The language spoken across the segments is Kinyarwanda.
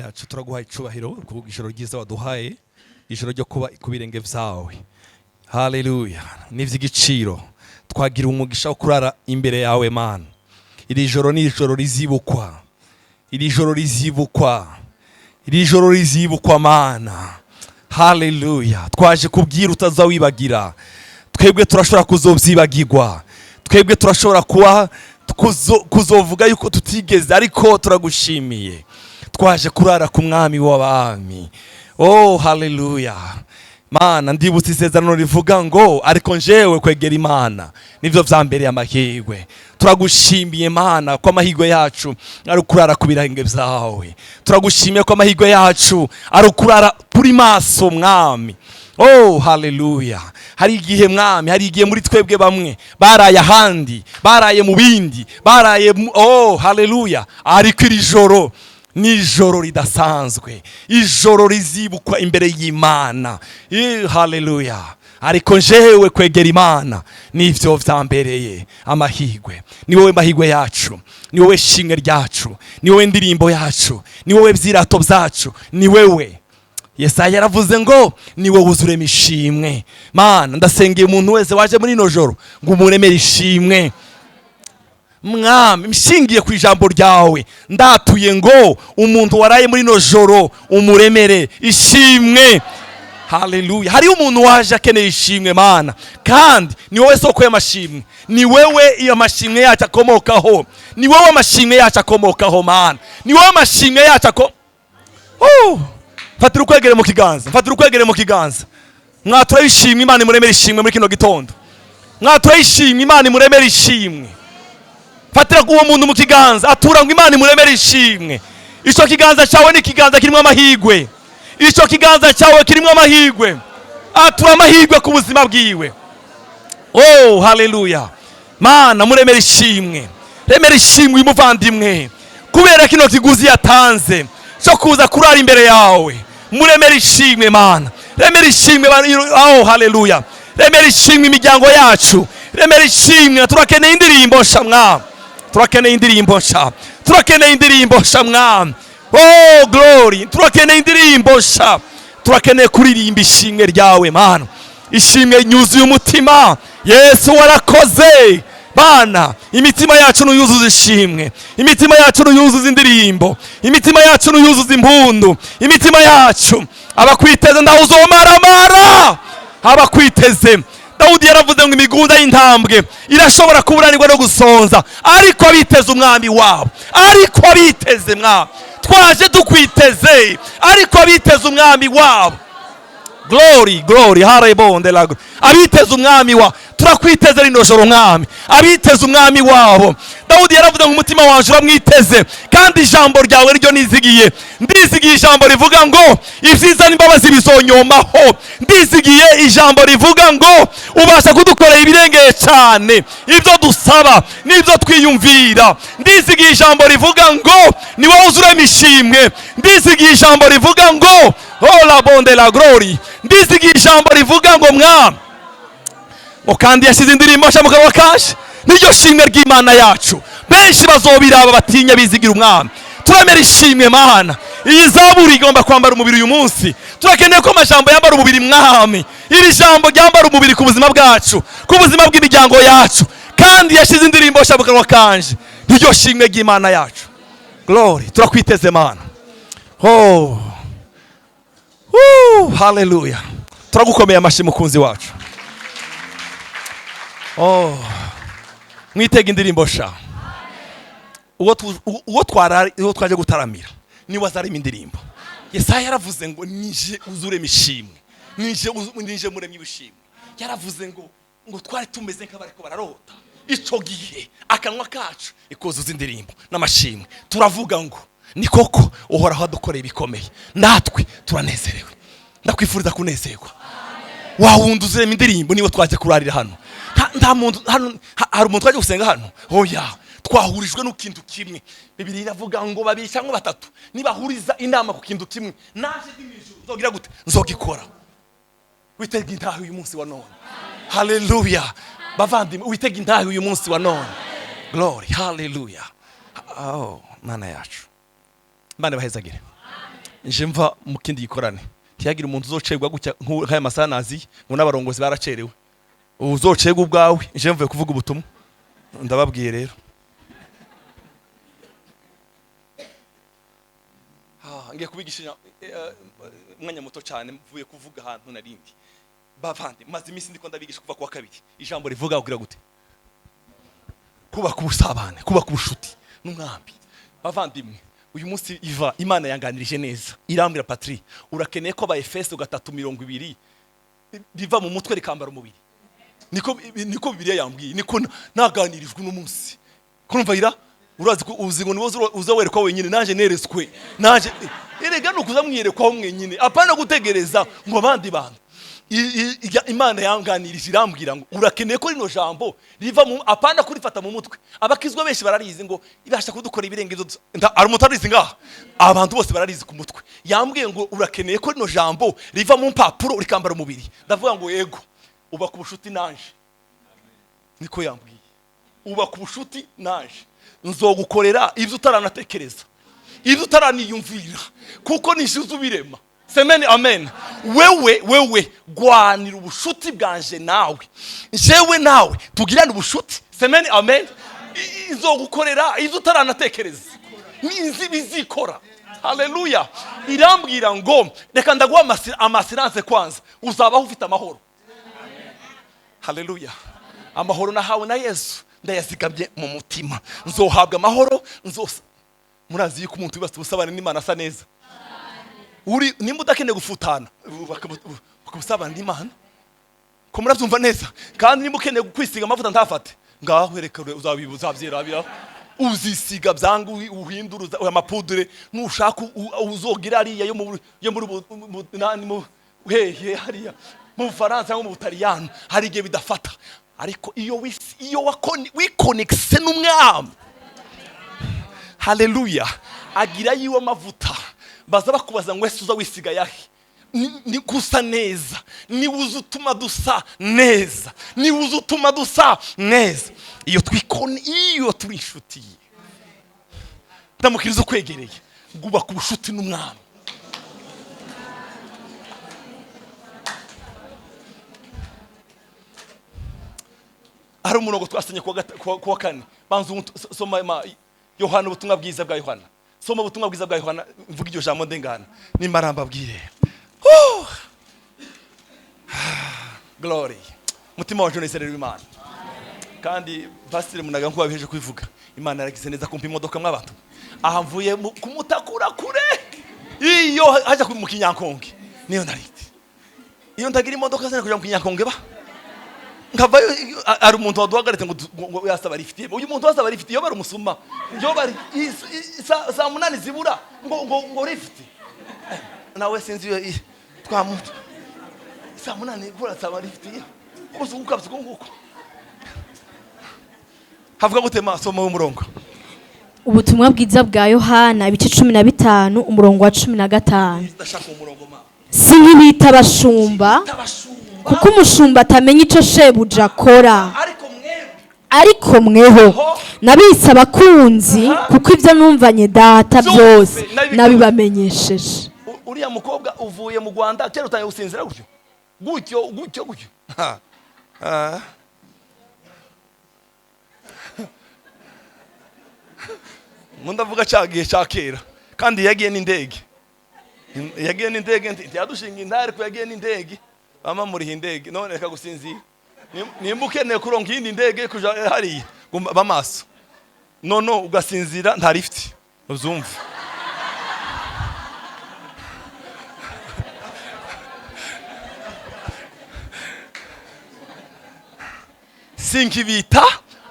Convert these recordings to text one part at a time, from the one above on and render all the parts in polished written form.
yacu turaguhaye icubahiro ku ijoro ryiza waduhaye, ijoro ryo kuba ku birenge vyawe. Haleluya. N'ivy'igiciro twagira umugisha wo kurara imbere yawe Mana. Iri joro ni ijoro rizibukwa, iri joro rizibukwa, iri joro rizibukwa Mana. Haleluya. Twaje kubwira utazawibagira. Twebwe turashobora kuzovyibagirwa, twebwe turashobora kuzovuga yuko tutigeze, ariko turagushimiye. Twaje kurara ku mwami w'abami. Oh haleluya. Mana, ndibutse isezerano rivuga ngo ariko njewe kwegera Imana nivyo vyambereye amahirwe. Turagushimiye Mana ko amahirwe yacu ari kurara ku birenge vyawe. Turagushimiye ko amahirwe yacu ari kurara kuri maso mwami. Oh haleluya. Hari igihe mwami, hari igihe muri twebwe bamwe baraye ahandi, baraye mu bindi, baraye oh haleluya. Ariko iri joro ni ijoro ridasanzwe, ijoro rizibukwa imbere y'Imana. Haleluya. Ariko njewe kwegera Imana nivyo vyambereye amahirwe. Ni wowe mahirwe yacu, ni wowe shimwe ryacu, ni wowe ndirimbo yacu, ni wowe vyirato vyacu, ni wewe. Yesaya yaravuze ngo ni wowe uzurema ishimwe. Mana, ndasengeye umuntu wese waje muri ino joro ngo umuremere ishimwe. Mwami, mshingiye ku ijambo ryawe ndatuye ngo umuntu waraye muri no joro umuremere ishimwe. Haleluya. Hari umuntu waje akeneye ishimwe Mana, kandi ni wowe soko y'amashimwe, ni wewe iyo amashimwe yacu akomokaho, ni wowe amashimwe yacu akomokaho Mana, ni wowe amashimwe yacu Fatira ukwegere mu kiganza, fatira ukwegere mu kiganza. Mwatura ishimwe Imana imuremere ishimwe muri kino gitondo. Mwatura ishimwe Imana imuremere ishimwe. Fatira uwo muntu mu kiganza, atura ngo Imana imuremere ishimwe. Ico kiganza cyawe ni kiganza kirimo amahirwe. Ico kiganza cyawe kirimo amahirwe. Atura amahirwe ku buzima bwiwe. Oh haleluya. Mana, muremere ishimwe. Remere ishimwe umuvandimwe. Kubera kino kiguzi yatanze cyo kuza kurara imbere yawe. Muremere ishimwe Mana. Remere ishimwe. Oh haleluya. Remere ishimwe imiryango yacu. Remere ishimwe. Turakeneye indirimbo nsha mwami. Turakeneye indirimbo nsha. Turakeneye indirimbo nsha mwami. Oh glory. Turakeneye indirimbo nsha. Turakeneye kuririmba ishimwe ryawe Mana. Ishimwe nyuzuye umutima. Yesu warakoze. Bana, imitima yacu nuyuzuza ishimwe, imitima yacu nuyuzuza indirimbo, imitima yacu nuyuzuza impundu, imitima yacu abakwiteze ndawuzomaramara. Abakwiteze, Dawudi yaravuze ngo imigunda y'intambwe irashobora kuburanirwa no gusonza, ariko abiteze umwami wabo, ariko abiteze mwami. Twaje dukwiteze, ariko abiteze umwami wabo. Glory, glory, harebonde la. Abiteze umwami wa, turakwiteze rino joro mwami. Abiteze umwami wabo. Dawudi yaravuze ngo umutima wanje uramwiteze, kandi ijambo ryawe ryo nizigiye. Ndizigiye ijambo rivuga ngo ivyiza n'imbabazi bizonyomaho. Ndizigiye ijambo rivuga ngo ubasha kudukorera ibirengeye cyane ivyo dusaba n'ivyo twiyumvira. Ndizigiye ijambo rivuga ngo ni wowe uzurema ishimwe. Ndizigiye ijambo rivuga ngo oh la bonde la glory. Ndizigiye ijambo rivuga ngo mwami kandi yasize indirimbo nsha mu kanwa kaje. Niryo shimwe ry'Imana yacu. Benshi bazobiraba batinya bizigira umwami. Turamera ishimwe Mana. Iyi zaburi igomba kwambara umubiri uyu munsi. Turakeneye ko amajambo yambara umubiri mwami. Iri jambo ryambara umubiri ku buzima bwacu, ku buzima bw'imiryango yacu. Kandi yashize indirimbo nsha mu kanwa kanje. Niryo shimwe ry'Imana yacu. Glory. Turakwiteze Mana. Oh. Hallelujah. Turagukomeye amashi mukunzi wacu. Oh. Mwitega indirimbo sha. Uwo twaje gutaramira ni wazarema indirimbo. Yesaya yaravuze ngo nije uzurema ishimwe, nije muremye ibishimwe. Yaravuze ngo twari tumeze nk'abariko bararota. Ico gihe akanwa kacu ikozuza indirimbo n'amashimwe. Turavuga ngo ni koko uhoraho adukoreye ibikomeye, natwe turanezerewe. Ndakwifuriza kunezerwa. Wawundi uzurema indirimbo niwe twaje kurarira hano. Nta muntu hano, hari umuntu twaje gusenga hano. Oya, twahurijwe n'ukintu kimwe. Bibiliya iravuga ngo babiri cyangwa batatu nibahuriza inama ku kintu kimwe, naje dimijuru nzogira gute? Nzogikora. Witega intahe uyu munsi wa none. Hallelujah. Bavandimwe, witega intahe uyu munsi wa none. Glory. Hallelujah. Oh, Mana yacu. Mana bahezagire. nje mva mu kindi gikorane tiyagira umuntu uzocegwa gutya nk'aya masanazi ngo n'abarongozi baracerewe uzocegwa ubwawe nje mvuye kuvuga ubutumwa ndababwiye rero ngiye kubigisha umwanya muto cyane mvuye kuvuga ahantu narindi bavandi maze iminsi ndiko ndabigisha kuva kuwa kabiri ijambo rivuga kugira gute kubaka ubusabane kubaka ubushuti n'umwambi bavandimwe uyu munsi Imana yanganirije neza irambira Patri urakeneye ko ba Efeso 3:20 biva mu mutwe rikambara umubiri niko Bibiliya yambwiye niko naganirijwe n'umunsi kurumva ira urazi ko uzingo nibo uzawerekwa wenyine naje nereswe naje erega no kuzamwiyerekwa mwenyine apana gutegereza ngo abandi bantu Imana yanganirije irambwira ngo urakeneye ko rino jambo riva mu apana kurifata mu mutwe abakizwa benshi bararizi ngo ibasha kudukora ibirengezo ari umutarizi ngaha abantu bose bararizi ku mutwe yambwiye ngo urakeneye ko rino jambo riva mu mpapuro rikambara umubiri ndavuga ngo yego uba ku bushuti nanje niko yambwiye uba ku bushuti nanje nzogukorera ibyo utaranatekereza ibyo utaraniyumvira kuko nishize ubirema semeni amen wewe gwanira ubushuti bwanje nawe jewe nawe tugirane ubushuti semeni amen nzogukorera ibyo utaranatekereza nizi bizikora haleluya irambwira ngo reka ndaguha amasiranse kwanza uzabaho ufite amahoro haleluya amahoro nahawe na Yesu ndayazigabye mu mutima nzohabwa amahoro murazi yuko umuntu wibase ubusabane n'Imana asa neza uri nimba udakeneye gufutana bakabusabana n'Imana ko murabyumva neza kandi nimba ukeneye kwisiga amavuta ntafate ngaho reka uzabyirabira uzisiga byangu uhinduruza amapudure nushaka uzogira ariya yo muri nani mu hehe hariya mu Faransa cyangwa mu Butaliyano hari igihe bidafata ariko iyo wikonekse n'umwami haleluya agira yiwe amavuta baza bakubaza ngo ese uza wisiga yahe ni gusa neza ni uzutuma dusa neza ni uzutuma dusa neza iyo turi inshuti ndamukiriza kwegereye gubaka ubushuti n'umwami hari umurongo twasanye kuwa kane banza soma Yohana ubutumwa bwiza bwa Yohana soma ubutumwa bwiza bwa Yohana mvuga iryo jambo ndengana nimaramba bwire glory mutima wacu nezerewe Imana kandi pastor munaga nkuba biheje kwivuga Imana yaragize neza kumpa imodoka mw'abantu aha mvuye kumutakura kure iyo haja mu Kinyankonge niyo nariti iyo ndagira imodoka zane kuja mu Kinyankonge ba nkava ari umuntu waduhagarite ngo yasaba rifitiye uyu muntu wasaba rifitiye yo bari umusuma yo bari saa 8 zibura ngo rifiti nawe sinzi twamutu saa 8 kura saba rifitiye kuko ukabye nguko havuga gutema soma umurongo ubutumwa bwiza bwa Yohana ibice 15 umurongo wa 15 ndashaka umurongo ma sinkibita abashumba kuko umushumba atamenya icyo shebuja akora ariko mweho nabise abakunzi kuko ibyo numvanye data byose nabibamenyesheje uriya mukobwa uvuye mu Rwanda cyane utaye gusinzira gutyo mundavuga cyagiye cyakera kandi yagiye n'indege ntiyadushinga intare ko yagiye n'indege mama muri hindege none reka gusinzira nimba ukeneye kuronka iyindi ndege kuja hariya bamaso no ugasinzira nta lift uzumva sinkibita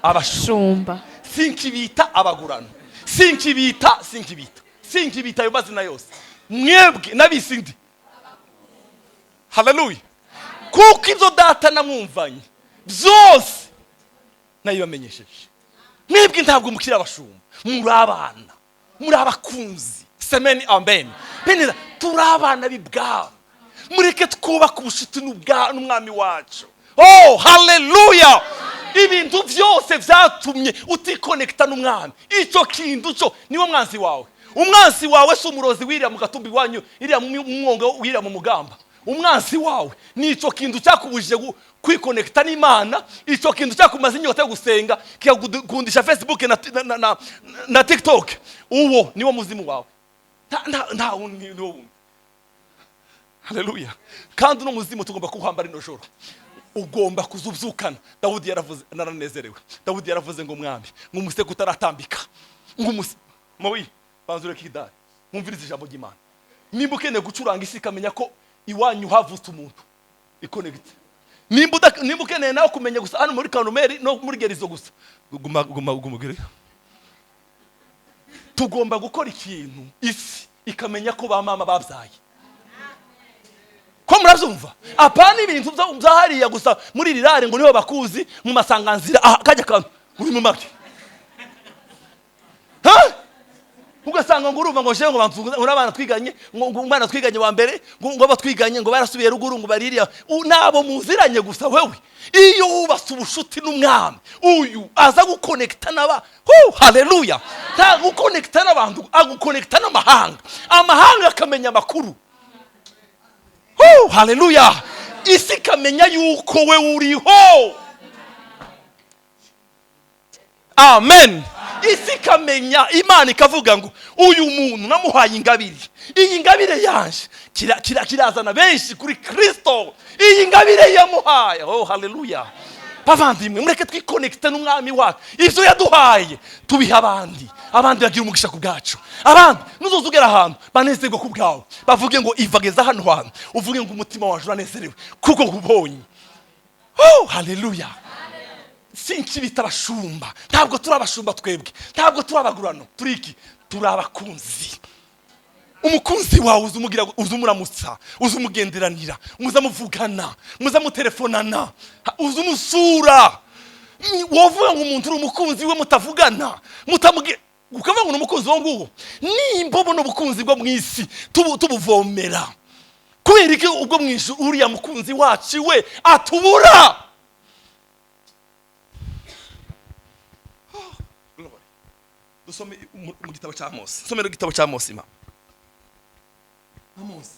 abashumba sinkibita abagurano sinkibita ayo mazina yose mwebwe nabisindi haleluya kuko ibyo data namwumvanye byose nayibamenyesheje mwebwe ntabwo mukira abashumba muri abana muri abakunzi semeni amen benera turabana bibwa mureke twubaka ubushuti n'umwami wacu oh haleluya ibintu byose byatumye utikonekta n'umwami icyo kintu cyo niwo mwanzi wawe umwansi wawe si umurozi wiriya mu gatumbi wanyu iriya mu mwongo wiriya mu mugamba. Umwansi wawe ni ico kintu cyakubujije kwikonekta n'Imana, ico kintu cyakumaze inyota yo gusenga kikagundisha Facebook na TikTok. Uwo niwo muzimu wawe. Nta wundi. Haleluya. Kandi no muzimu tugomba kuhambara ino joro. Ugomba kuzubyukana. Dawudi yaravuze naranezerewe. Dawudi yaravuze ngo mwami ngumuse kutaratambika. Ngumuse mawi banzure kidari. Mwumvirize ijambo ry'Imana. Nimba ukeneye gucuranga isi kamenya ko iwanyu havutse umuntu ikonegite. Nimba ukeneye nawe kumenya gusa hano muri Kanumeri no muri Gerizo gusa. Gumugere. Tugomba gukora ikintu isi ikamenya ko ba mama babyaye. Ko murabyumva? Apana ibintu byahariya gusa muri rirare ngo niho bakuzi mu masanganzira kajya kantu uri mu mabye. Ugasanga ngo urumva ngo je ngo bantuza urabana twiganye ngo umwana twiganye wa mbere ngo batwiganye ngo barasubiye ruguru ngo baririya nabo muziranye gusa wewe. Iyo ubasa ubushuti n'umwami uyu aza gukonekta naba haleluya. Ta gukonekta n'abantu agukonekta n'amahanga. Amahanga akamenya makuru. Haleluya. Isi kamenya yuko we uriho. Amen. Isi kamenya Imana ikavuga ngo uyu muntu namuhaye ingabire. Iyi ngabire yanje kirazana benshi kuri Kristo. Iyi ngabire yamuhaye. Haleluya. Bavandimwe mureke twikonekte n'umwami wacu. Ivyo yaduhaye tubiha abandi. Abandi bagira umugisha ku bwacu. Abandi nuzozugera ahantu banezerwa ku bwawe. Bavuge ngo ivageza hano hantu. Uvuge ngo umutima wacu uranezerewe kuko kubonye. Haleluya. Sinkibita abashumba. Ntabwo turi abashumba twebwe. Ntabwo turi abagurano. Turiki turi abakunzi. Umukunzi wawe uzumugira uzumuramutsa, uzumugenderanira, muzamuvugana, muzamutelefonana, uzumusura. Wovuga ngo umuntu uri umukunzi we mutavugana, mutamuge ukavuga ngo umukunzi wo nguwo. Nimba bono ubukunzi bwo mwisi tubuvomera. Kubera iki ubwo mwishu uriya mukunzi wacu we atubura? Dusome mu gitabo cya Mose. Somera igitabo cya Mose ima. Amos.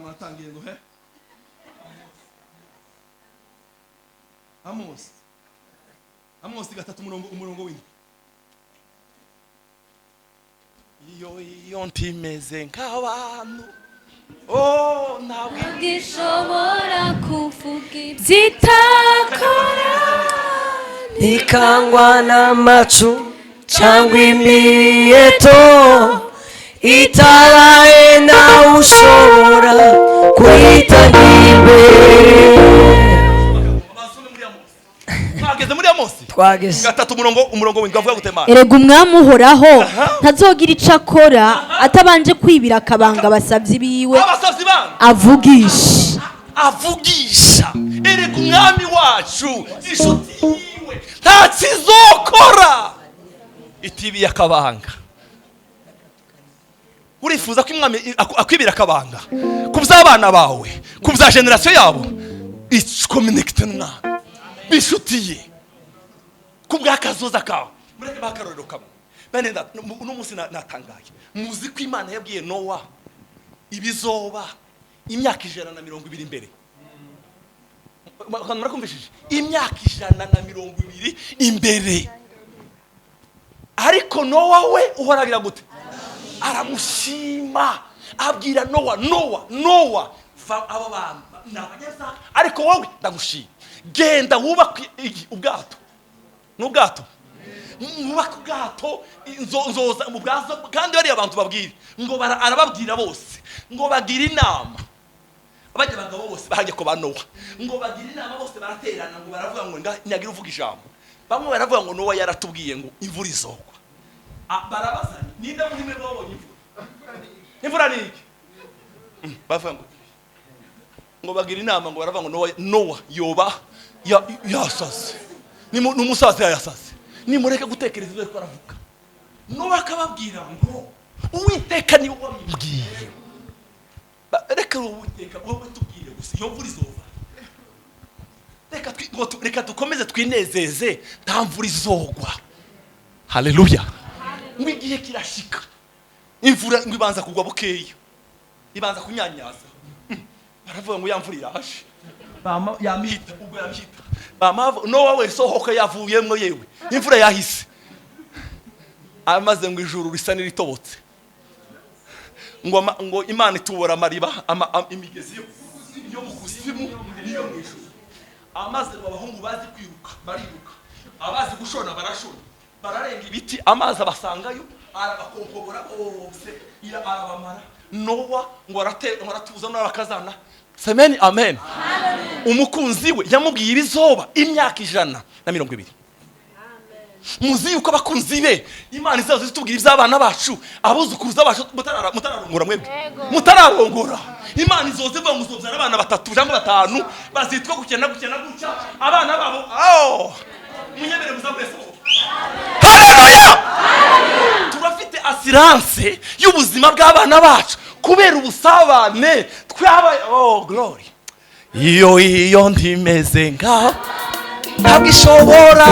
Mwatangiye ngo he? Amos gatatu umurongo w'indwi. Iyo ntimeze nk'abantu. Ntabwo ishobora kuvuga ibyitakora. Nikangwa n'amacu cyangwa imiyeto. Itaraye nawe ushobora kuhitana imbere. Twageze muri Amos. Twageze. Gatatu umurongo w'indwi avuga gutemana. Erega umwami uhoraho ntazogira icyo akora atabanje kwibira akabanga abasabyi biwe. Abasabyi bana avugisha. Erega umwami wacu inshuti yiwe nta kizokora itibiye akabanga. Urifuza ko umwami akwibira akabanga kuby'abana bawe, kubya generation yabo? It's connected n'umwami bishutiye kubw'akazoza kawe. Mureke bakarorero kamwe bene uno munsi natangaye. Muzi ko Imana yabwiye Nowa ibizoba imyaka 120 imbere. Murakumvishije? Imyaka 120 imbere. Ariko Nowa we uhoragira gute? Aramushima abwira Nowa va abo bamba nabageza. Ariko wowe ndagushima, genda wubaka ubwato. N'ubwato wubaka ubwato nzoza mu bwazo. Kandi bari abantu babwira ngo arababwira bose ngo bagira inama. Abajya bagabo bose bahajye ko banowa ngo bagira inama bose baraterana ngo baravuga ngo nyagira uvuga ijambo. Bamwe baravuga ngo Nowa yaratubwiye ngo imvura izogwa. Barabazanye ninde muri mwe babonye imvura ni iki? Bavuga ngo bagira inama ngo baravuga ngo Nowa yoba yasaze. Ni umusaza yasaze. Nimureke gutekereza ibyo twaravuga. Nowa akababwira ngo Uwiteka ni wabibwiye. Reka Uwiteka wowe tubwire gusa iyo mvura izova. Reka dukomeze twinezeze nta mvura izogwa. Haleluya. ngo igihe kirashika imvura ngo ibanza kugwa bukeya ibanza kunyanyaza baravuga ngo yamvura iraje bama yamihita ubwo yamihita bama no wawe sohoka yavuyemo yewe imvura yahise amaze ngo ijuru risa niritobotse ngo Imana itubora amariba imigezi yo mu kuzimu niyo mwijuru amaze ngo abahungu bazi kwiruka bariruka abazi gushona barashona bararenga ibiti amazi abasangayo arabakonkobora bose arabamara Nowa ngo aratuza n'abakazana semeni amen umukunzi we yamubwiye ibizoba imyaka 120 muzi yuko abakunzi be Imana izazo zitubwira iby'abana bacu abuzukuruza bacu mutararongora mwebwe mutararongora Imana izoze vuga ngo uzobyara abana 3 cyangwa 5 bazitwa gukena gutya abana babo munyemere muzabwese haleluya turafite assurance y'ubuzima bw'abana bacu kubera ubusabane twabaye glory iyo ndimeze ngaho ntabwo ishobora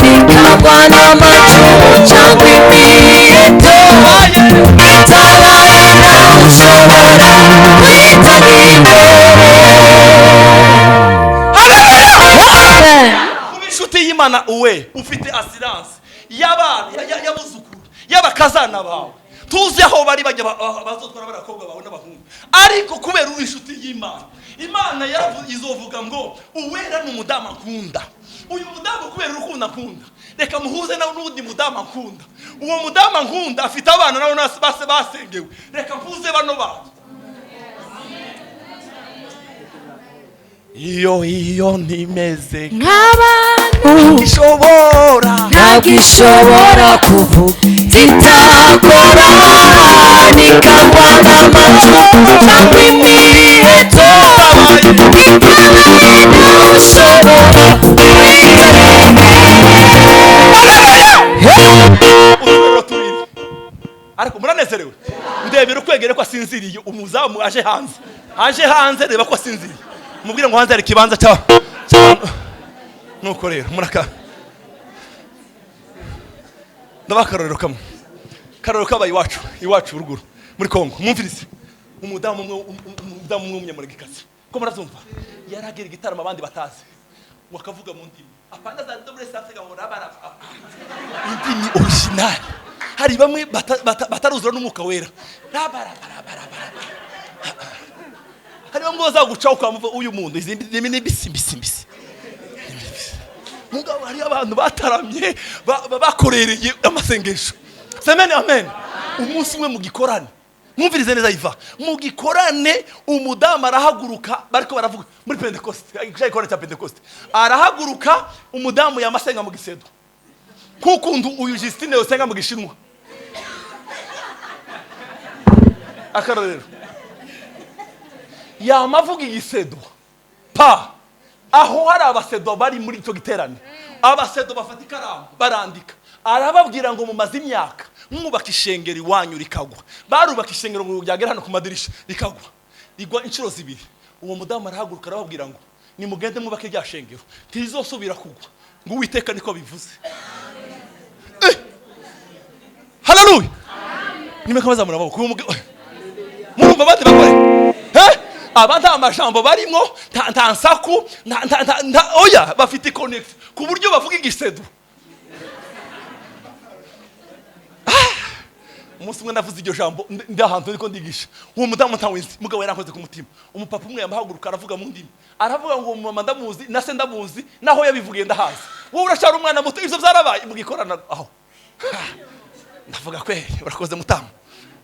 bikagwa n'amacumu cyangwa imiheto bitabaye nawe ushobora kwitanga imbere kuba inshuti y'Imana uwe ufite assurance y'abana y'abuzukuru y'abakazana bawe tuzi aho bari bajya bazotwara barakobwa bawe n'abahungu ariko kubera uri inshuti y'Imana Imana izovuga ngo uwera n'umudamu akunda uyu mudamu kubera urukundo akunda reka muhuze nawe n'undi mudamu akunda uwo mudamu akunda afite abana nawe base basengewe reka mpuze bano bantu iyo nimeze nk'abantu ntabwo ishobora kuvuga itakora nikangwa n'amacumu cyangwa imiheto itabaye nawe ushobora ariko muranezerewe ndebera ukwegere ko asinziriye umuzamu aje hanze reba ko asinziriye mubwire ngo hanze hari kibanza cyawe nuko rero muraka ndabakarorero kamwe karorero kabaye iwacu uruguru muri Kongo mumvirize umudamu w'umunyamurigikazi ko murazumva yaragera igitaramo abandi batazi wakavuga mu ndimi apana za double sense ngo nabara indimi original hari bamwe bataruzura n'umwuka wera nabara hari bamwe bazaguca ukamuva uyu muntu izindi ndimi ni bisimbisi mugabo hari abantu bataramye bakorereye amasengesho semeni amen umunsi umwe mugikorane mwumvirize neza iva mugikorane umudamu arahaguruka bariko baravuga muri Pentecoste igikorane cya Pentecoste arahaguruka umudamu yamasenga mu gisedo kukundu uyu Justine yosenga mu gishinwa akarorero yamavuga igisedo aho hari abasedo bari muri icyo giterane abasedo bafata ikaramu barandika arababwira ngo mumaze imyaka mwubaka ishengero iwanyu rikagwa barubaka ishengero ngo ryagera hano ku madirisha rikagwa rigwa inshuro 2 uwo mudamu arahaguruka arababwira ngo nimugende mwubake rya shengero ntizosubira kugwa ngo Uwiteka niko bivuze haleluya nimekabaza murabako murumva bandi bakore abandi amajambo barimo nta nsaku oya bafite connect ku buryo bavuga igisedo umunsi umwe navuze iryo jambo ndahantu ariko ndigisha uwo mudamu ntawinzi mugabo yarankoze ku mutima umupapa umwe yamahaguruka aravuga mu ndimi aravuga ngo mama ndamuzi nase ndamuzi naho yabivugiye ndahazi wowe urashara umwana muto ivyo byarabaye mugikorana aho ndavuga kweli urakoze mutamu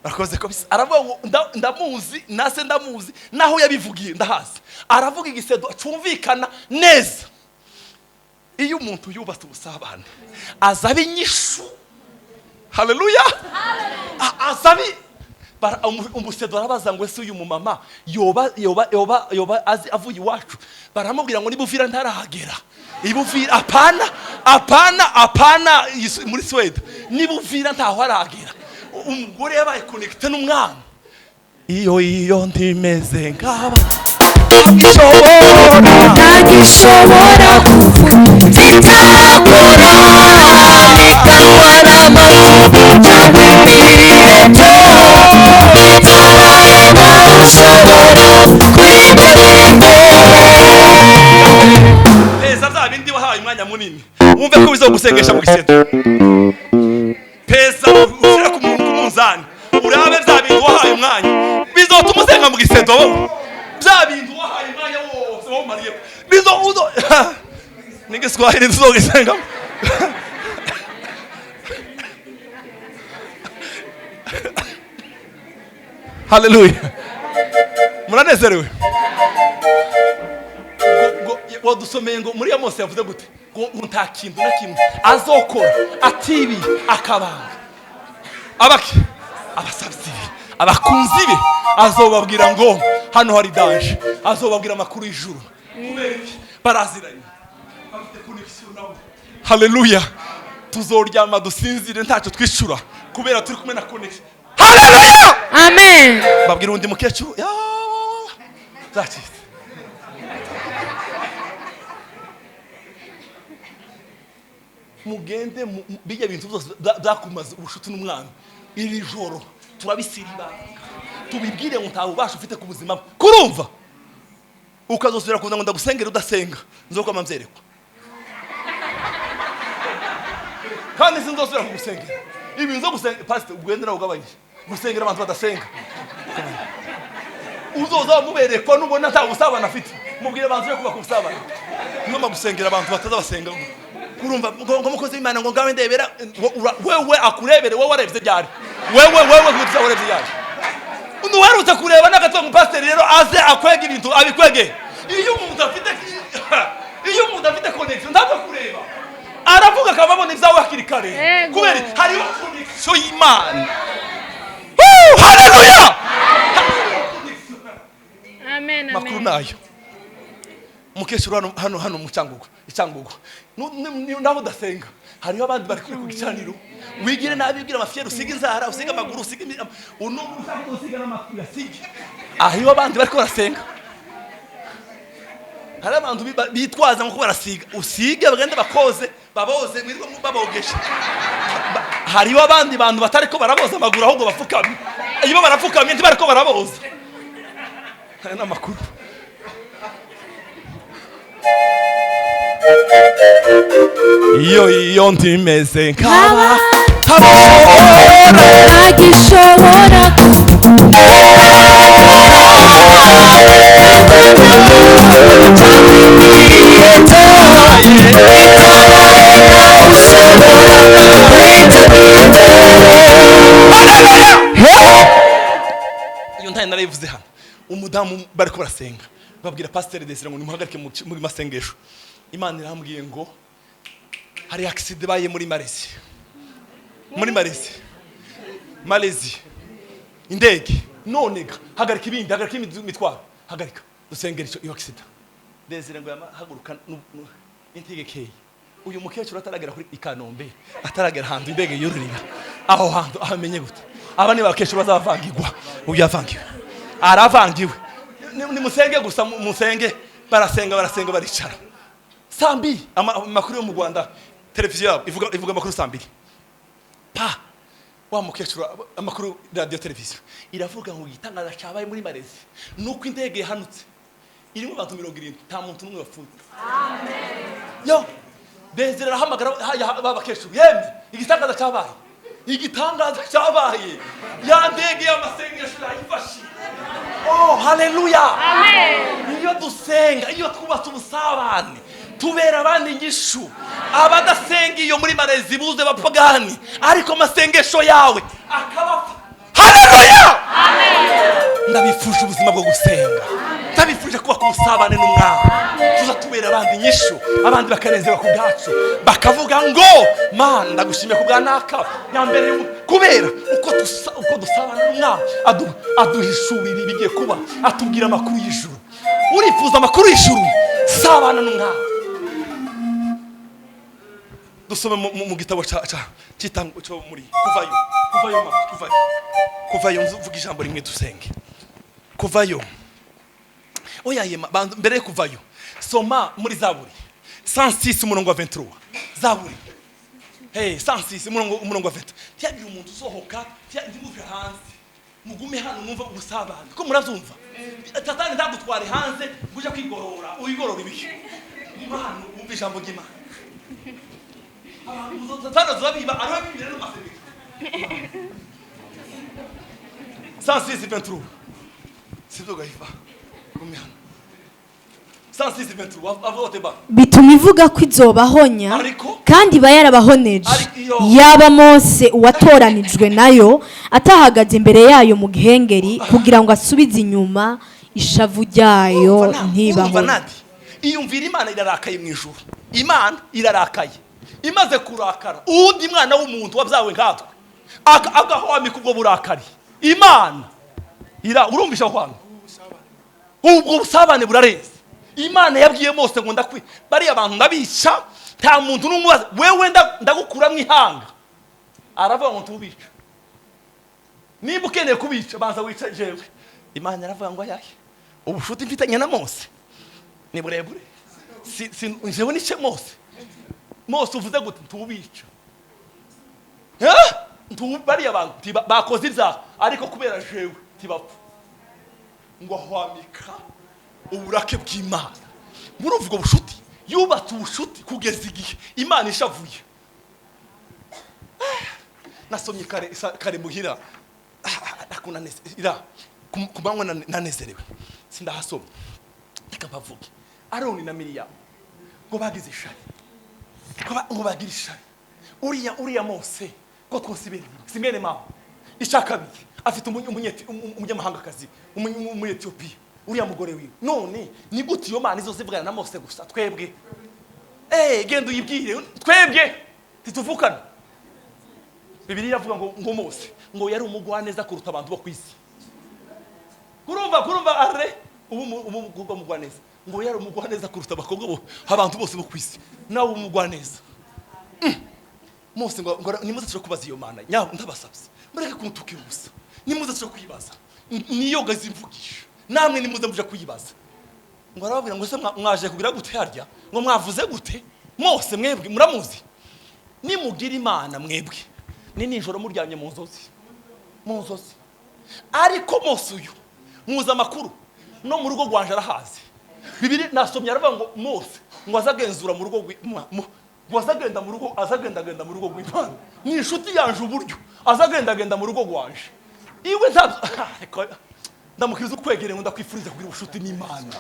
urakoze ko bisa aravuga ngo ndamuzi nase ndamuzi naho yabivugiye ndahazi aravuga igisedo acumvikana neza iyo umuntu yubatse ubusabane azabe inyishu haleluya azabi umusedo arabaza ngo ese uyu mumama yoba azi avuye iwacu baramubwira ngo nibuvira ntarahagera ibuvira apana muri Sweden nibuvira ntaho aragera umugore yabaye connecte n'umwana iyo ndimeze ngaba ntagishobora kuvuga itakora ikanwa n'amatu cyangwa imiheto bitaraye ntawushobora kwitegeka. peza bya bindi wahaye umwanya munini wumve ko bizogusengesha mu gisento. peza ushyira ku munzani urabe bya bindi wahaye umwanya bizotuma usenga mu gisento. bya bindi wahaye umwanya wose wamariye bizo n'igiswahili tuzogisenga. Haleluya. Muranezerewe. Wadusomeye ngo muri Mose yavuze gute ngo nta kintu na kimwe azokora atibi akabanga abaki abasabyi abakunzi be azobabwira ngo hano hari danger, azobabwira amakuru y'ijuru kubera baraziranye bafite connection nawe. Haleluya. Tuzoryama dusinzire ntacyo twishura kubera turi kumwe na connection. Haleluya. Amen. Babwira undi mukecuru zaki mugende bijya bintu byose byakumaze ubushuti n'umwana. Iri joro turabisiriba tubibwire ngo ntawe ubasha ufite ku buzima kurumva ukazosubira kuza ngo ndagusengera udasenga nzokoma mvyerekwa kandi sinzosubira kugusengera ibi nzo gusenga pastor ugende nawe ugabanyije gusengera abantu badasenga. Uzoza muberekwa nubona ntawe usabana afite mubwire abantu yo kuba kubusabana ngoma gusengera abantu batazabasenga. Kurumva ngo mukozi w'Imana ngo ngawe ndebera wewe akurebere wowe warebye byari wewe gutsa warebye byari unuwarutse kureba n'agato mu pastor rero aze akwega ibintu abikwege. Iyo umuntu afite connection ndapfa kureba aravuga akababona ibyawe hakiri kare kubera hariho connection y'Imana. Haleluya. Amen. Makuru nayo mukecuru hano mu Cyangugu naho udasenga hariho abandi bari kuri ku gicaniro wigire nabibwira amafiyeri usiga inzara usiga amaguru usiga usiga n'amakuru yasige ahiho abandi bari ko barasenga. hari abantu bitwaza ngo barasiga usige bagende bakoze baboze mwirirwa babogesha. Hariho abandi bantu batari ko baraboza amaguru ahubwo bapfukamye iyo barapfukamye ntibari ko baraboza. Hari n'amakuru iyo ntimeze nk'aba ntagishobora iyo ntari narayivuze hano umudamu bari ko barasenga babwira pasiteri Desire ngo nimuhagarike muri masengesho. Imana irambwiye ngo hari accident baye muri Malezi indege nonega hagarika ibindi hagarika imitwaro hagarika dusengera iyo accident. Desire ngo haguruka integekeye uyu mukecuru ataragera kuri Ikanombe ataragera hantu indege yururira aho hantu ahamenye gute abane bakecuru bazavangirwa uyu yavangiwe aravangiwe. Ni musenge gusa musenge barasenga baricara sambi amakuru yo mu Rwanda televiziyo ivuga amakuru sambi pa wa mukecuru amakuru radio televiziyo iravuga ngo igitangaza cyabaye muri Malezi nuko indege yahanutse irimo abantu 70 nta muntu numwe wapfuye. Amen. Yo Desire rahamagara babakecuru yemwe igitangaza cyabaye ya ndege y'amasengesho yifashije. Oh haleluya. Amen. Iyo dusenga iyo twubatse ubusabane tubera abandi ngishu abadasenga iyo muri Malezi buze bapagani ariko masengesho yawe akabapfa. Haleluya. Amen. Ndabifuje ubuzima bwo gusenga ndabifuje kuba ku busabane n'Umwami tuza tubera abandi nyishu abandi bakanezerwa ku bwacu bakavuga ngo Mana ndagushimiye ku bwanaka nyambere kubera uko dusabana n'Umwami aduhishurira ibigiye kuba atubwira amakuru y'ijuru. Urifuza amakuru y'ijuru sabana n'Umwami. Dusome mu gitabo cy'itango cyo muri kuvayo mvuga ijambo rimwe dusenge. Kuvayo oya yema mbere yo kuvayo soma muri zaburi 106 umurongo wa 23 zaburi 106 umurongo wa 23 tiyagira umuntu usohoka ndimuve hanze mugume hano mwumva ubusabane ko murazumva tatani ndagutware hanze guje kwigorora uyigorora ibihe imana umva ijambo ry'Imana tatani zabiba ariho bibire no masebeka 106:23 sivyo gahiva kumihana 106:23 avote ba bituma ivuga ko izobahonya kandi bayarabahoneje yaba Mose uwatoranijwe nayo atahagaze imbere yayo mu gihengeri kugira ngo asubize inyuma ishavu ryayo ntibahone. Iyumvira Imana irarakaye mu ijuru, Imana irarakaye imaze kurakara undi mwana w'umuntu wabyawe nkatwe agahwami kubwo burakari Imana urumvisha kwanga ubwo busabane burareze. Imana yabwiye Mose ngo ndakwi bari abantu ndabica nta muntu n'umubaza wewe ndagukura mu ihanga aravuga ngo tubica niba ukeneye kubica banza wica jewe. Imana aravuga ngo ayahe ubushuti mfitanye na Mose ni burebure jewe nice Mose uvuze gute tubica bari abantu bakoze ibyaha ariko kubera jewe tibapfa ngo ahwamika uburake bw'Imana muri ubwo bushuti yubatse ubushuti kugeza igihe Imana ishavuye. Nasomye kare muhira akunaneze ira kumanywa nanezerewe sindahasoma reka bavuge Aroni na Miriyamu ngo bagize ishari ngo bagira ishari uriya Mose ko twosibere simene mama ishakabiki afite umunyamahangakazi umunyetiyopiya uriya mugore wiwe none ni gute iyo Mana izozivugana na Mose gusa twebwe genda uyibwire twebwe tituvukana. Bibiliya yavuga ngo Mose ngo yari umugwaneza kuruta abantu bo kwisi. Kurumva are ubu mugwaneza ngo yari umugwaneza kuruta abakobwa abantu bose bo kwisi nawe umugwaneza. Mose ngo nimuze cyo kubaza iyo Mana nyaho ndabasabye mureke kuntukira ubusa nimuze cyo kwibaza niyo gazimvugisha namwe nimuze muje kuyibaza ngo arababwira ngo se mwaje kugira gute harya ngo mwavuze gute Mose mwebwe muramuzi nimugira Imana mwebwe ni nijoro muryamye mu nzozi ariko Mose uyu muza makuru no mu rugo rwanje arahazi. Bibiri nasomye aravuga ngo Mose ngo azagenzura mu rugo azagenda mu rugo rw'Imana ni inshuti yanje uburyo azagenda mu rugo rwanje iwe ndamukiriza ukwegere ngo ndakwifuriza kugira ubushuti n'Imana.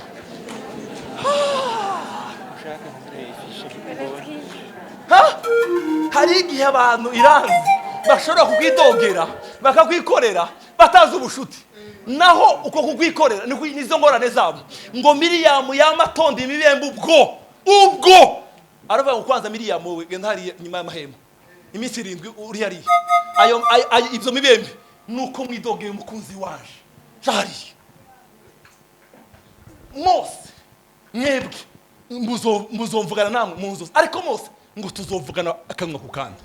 Hari igihe abantu iranzi bashobora kukwidogera bakakwikorera batazi ubushuti naho uko kukwikorera nizo ngorane zabo. Ngo Miriyamu yamatonda imibembe ubwo aravuga ngo kwanza Miriyamu we genda hari nyuma y'amahema iminsi 7 uri hari ayo ibyo mibembe nuko mwidogeye umukunzi waje jari Mose mwebwe muzomvugana namwe mu nzozi ariko Mose ngo tuzovugana akanwa ku kandi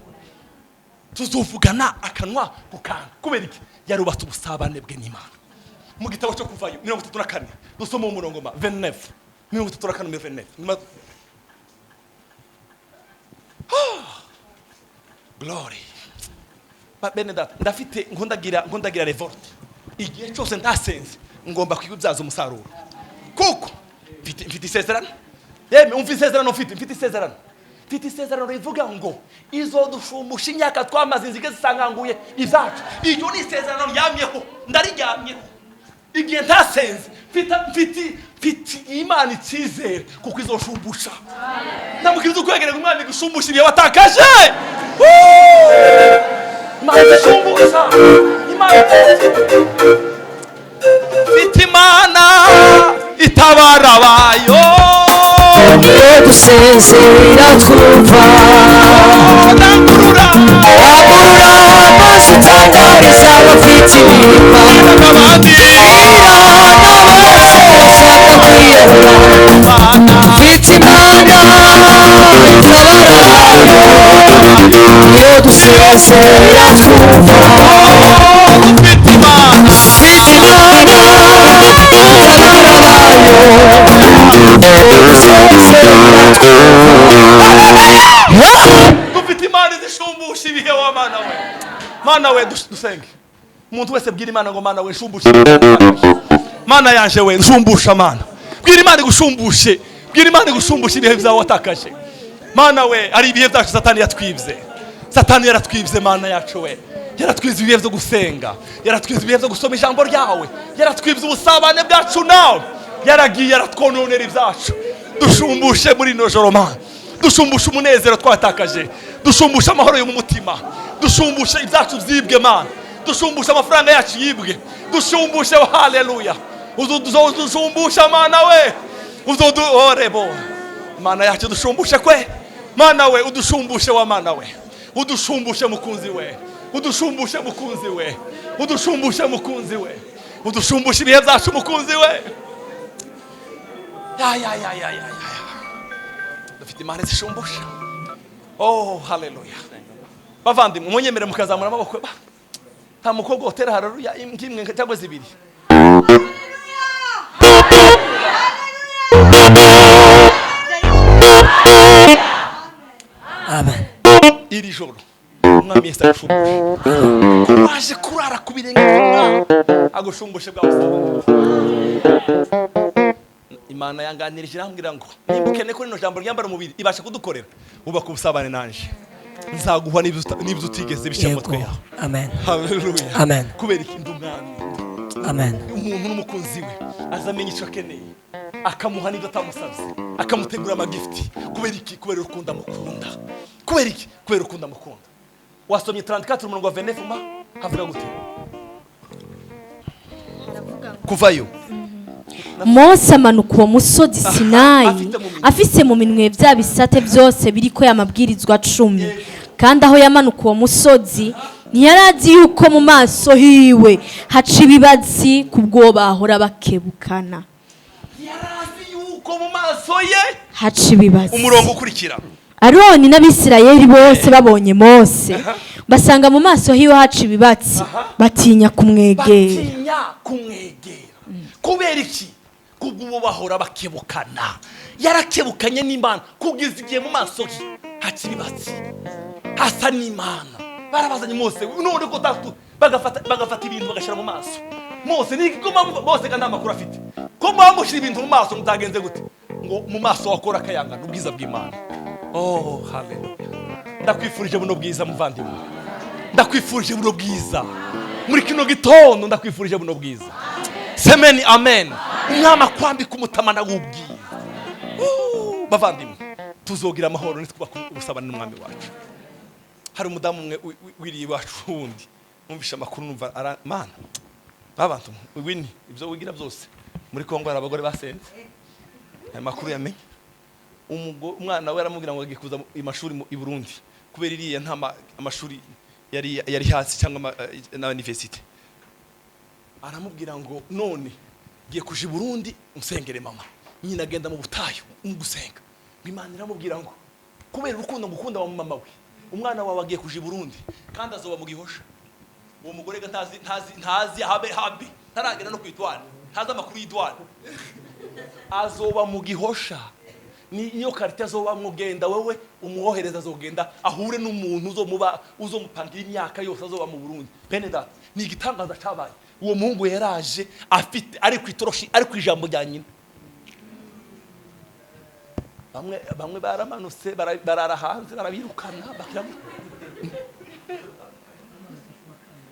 tuzovugana akanwa ku kandi kubera iki yarubatse ubusabane bwe n'Imana. Mu gitabo cyo kuvayo 34 dusoma umurongo 29 34 glory bene data ndafite nkundagira revolt igihe cyose ndasenze ngomba kwibyaza umusaruro kuko mfite isezerano mfite isezerano rivuga ngo izodushumbusha imyaka twamaze inzige zisanganguye izacu. Iyo ni isezerano ryamyeho ndariryamyeho igihe ndasenze mfite Imana icyizere kuko izoshumbusha. Ndamukiriza ukwegereza Imana igushumbusha ibihe watakaje. Imana igushumbusha mfite Imana itabara abayo gusezera twumva ndangurura amaso utangariza abafite imirimo n'abandi bashaka kwiyahura mfite Imana itabara iyo dusezera twumva mfite Imana itabara dufite imana zishumbusha ibihe wa mana we. Mana we dusenge. Umuntu wese bwira imana ngo mana we nshumbushe. Mana yanje we nshumbusha mana. Bwira imana igushumbushe. Bwira imana igushumbushe ibihe byawe watakaje. Mana we ari ibihe byacu satani yatwibye. Satani yaratwibye mana yacu we. Yaratwibye ibihe byo gusenga. Yaratwibye ibihe byo gusoma ijambo ryawe. Yaratwibye ubusabane bwacu nawe. Yaragiye yaratwononera ibyacu. Dushumbushe muri no joro mana. Dushumbushe umunezero twatakaje. Dushumbushe amahoro yo mu mutima. Dushumbushe ibyacu byibwe mana. Dushumbushe amafaranga yacu yibwe. Dushumbushe haleluya. Udushumbusha mana we. Orebo. Mana yacu dushumbushe kwe. Mana we udushumbushe wa mana we. Udushumbushe mukunzi we. Udushumbushe mukunzi we. Udushumbushe mukunzi we. Udushumbushe ibihe byacu mukunzi we. Ya. Dufite imana zishumbusha. Oh haleluya. Bavandimwe munyemere mukazamura amaboko. Nta mukobwa utera haleluya imwe cyangwa zibiri. Amen. Iri joro umwami Yesu agushumbushe. Waje kurara ku birenge agushumbushe bwawe. Imana yanganirije irambwira ngo nimbukene ko rino jambo ryambara umubiri ibasha kudukorera ubaka ubusabane nanje. Nzaguha n'ibyo utigeze bishya mu mutwe yawe. Amen. Haleluya. Amen. Kubera ikindi umwami. Amen. Umuntu n'umukunzi we azamenya icyo akeneye akamuha n'ibyo atamusabye akamutegura amagifti. Kubera iki? Kubera urukundo amukunda. Kubera iki? Kubera urukundo amukunda. Wasomye 34 umurongo wa 29 havuga gute? Kuvayo Mose amanuka uwo musozi Sinayi afise mu minwe bya bisate byose biriko y'amabwirizwa 10. Kandi aho yamanuka uwo musozi ntiyarazi yuko mu maso hiwe haca ibibatsi kubwo bahora bakebukana. Yarazi yuko mu maso ye haca ibibatsi. Umurongo ukurikira. Aroni n'Abisirayeli bose babonye Mose basanga mu maso hiwe haca ibibatsi batinya kumwegera. Kubera iki? Kubwo bahora bakebukana. Yarakebukanye n'Imana kugeza igihe mu maso he haca ibibatsi. Hasa n'Imana. Barabazanye Mose none ko tatu bagafata ibintu bagashira mu maso. Mose ni ko bose kandi amakuru afite. Ko bamushira ibintu mu maso mutagenze gute? Ngo mu maso wakora akayangana ubwiza bw'Imana. Oh haleluya. Ndakwifurije buno bwiza muvandimwe. Ndakwifurije buno bwiza. Muri kino gitondo ndakwifurije buno bwiza. Semeni amen. Umwama kwambika umutamana w'ubwiza. Bavandimwe tuzogira amahoro nitwubaka ubusabane n'umwami wacu. Hari umudamu umwe wiriye wacu wundi numvisha amakuru numva mana abantu wini ibyo wigira byose muri Kongo hari abagore basenze amakuru yamenye umwana we aramubwira ngo agiye kuza amashuri i Burundi kubera iriya nta amashuri yari hasi cyangwa na university. Aramubwira ngo none giye kuja i Burundi unsengere mama nyina agenda mu butayu umugusenga. Imana iramubwira ngo kubera urukundo ngukunda wa mama we umwana wawe agiye kuja i Burundi kandi azoba mu gihosha. Uwo mugore ntazi habe ntaragera no kwitwana ntazi amakuru y'idwana azoba mu gihosha. Niyo karite azoba mugenda wewe umuhohereza azogenda ahure n'umuntu uzomupangira imyaka yose azoba mu Burundi. Bene data ni igitangaza cyabaye. Uwo muhungu yaraje afite ari kwitoroshi ari kwijambo rya nyina. Bamwe baramanutse barara hanze barabirukana bakiramu.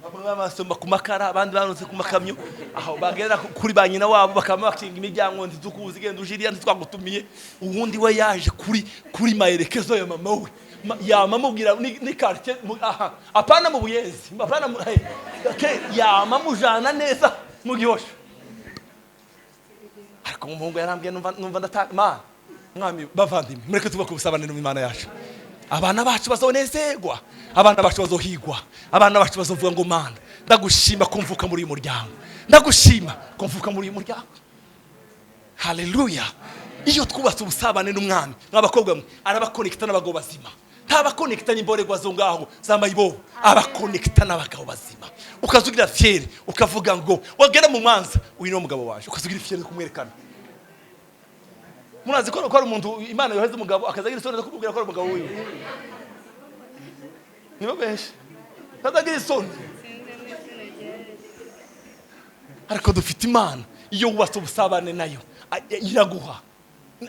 Bamwe bamasoma ku makara abandi banutse ku makamyo aho bagera kuri ba nyina wabo bakama bakinga imiryango ntitukuzi genda ujiriya ntitwagutumiye. Ubundi we yaje kuri mayerekezo ya mama we yamamubwira ni quartier aha apana mu Buyenzi apana yamamujana neza mu Gihosha. Ariko umuhungu yarambwiye numva ndataka mwami bavandimwe mureke tubaka ubusabane n'Imana yacu. Abana bacu bazonezerwa, abana bacu bazohigwa, abana bacu bazovuga ngo Mana ndagushima kumvuka muri uyu muryango, ndagushima kumvuka muri uyu muryango. Haleluya. Iyo twubatse ubusabane n'umwami nk'abakobwa mwe arabakonekita n'abagabo bazima. Ntabakonekita n'imborerwa zo ngaho zamayibo, abakonekita n'abagabo bazima. Ukazugira fiere ukavuga ngo wagera mu Mwanza uyu no mugabo waje ukazugira fiere kumwerekana. Munazi ko ari umuntu Imana yoheza umugabo akazagira isoni zo kumubwira ko ari umugabo wiwe. Niba benshi akazagira isoni. Ariko dufite Imana iyo wubatse ubusabane nayo iraguha.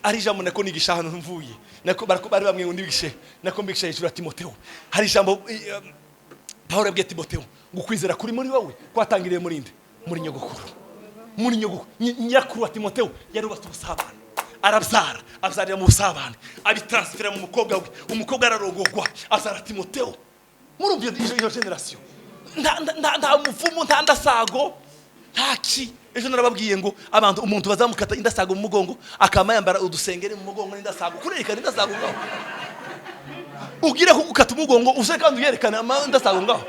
Ari jambo nako nigisha hano mvuye. Nako bari bamwe ngo ndigishe. Nako mbigisha hejuru ya Timotheo. Hari jambo Paulo yabwiye Timotheo ngo kwizera kuri muri wowe kwatangiriye muri nde? Muri nyogokuru. Muri nyogokuru. Nyakuru wa Timotheo yarubatse ubusabane. Arabyara, abyarira mu busabane. Abitransfera mu mukobwa we. Umukobwa ararogogwa. Azara Timotheo. Murumviye iyo generation. Nta mufumu nta ndasago. Ntaki. Ejo narababwiye ngo abantu umuntu bazamukata indasago mu mugongo akama yambara udusengere mu mugongo n'indasago kurerekana indasago ngaho ugire ko gukata umugongo use kandi uyerekana indasago ngaho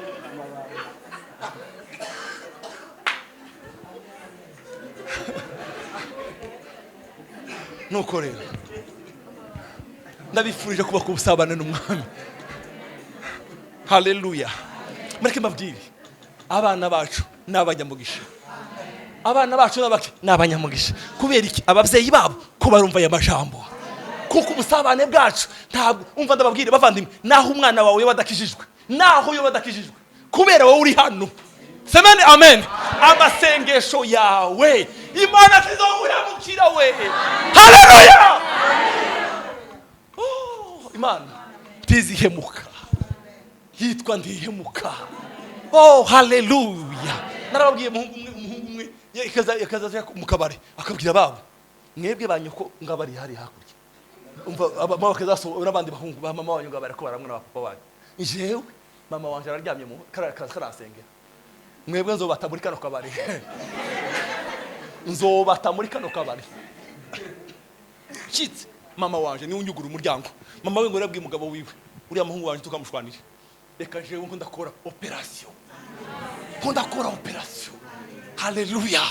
nuko rero ndabifurije kuba ku busabane n'umwami. Haleluya. Mureke mbabwire abana bacu n'abanyamugisha. Abana bacu n'abanyamugisha. Kubera iki? Abavyeyi babo ko barumva ya majambo. Kuko ubusabane bwacu ntabwo umva ndababwire bavandimwe naho umwana wawe yabadakijijwe. Naho yabadakijijwe. Kubera wowe uri hano. Semeni amen. Amasengesho yawe Imana kizoguhemukira we. Haleluya. Oh, Imana tizihemuka. Yitwa ndihemuka. Oh, haleluya. Narababwiye umuhungu umwe yakaza mu kabari akabwira babo mwebwe banyuko ngabari hari hakurya umva mama bakazaso n'abandi bahungu ba mama wanyu ngabara ko baramwe na papa wanyu jewe mama wanje araryamye mu karasengera mwebwe nzobata muri kano kabari nzobata muri kano kabari kitse mama wanje ni unyugura umuryango mama we ngo yarabwiye umugabo wiwe uriya muhungu wanje tukamushwanira reka jewe ngo ndakora operation Haleluya.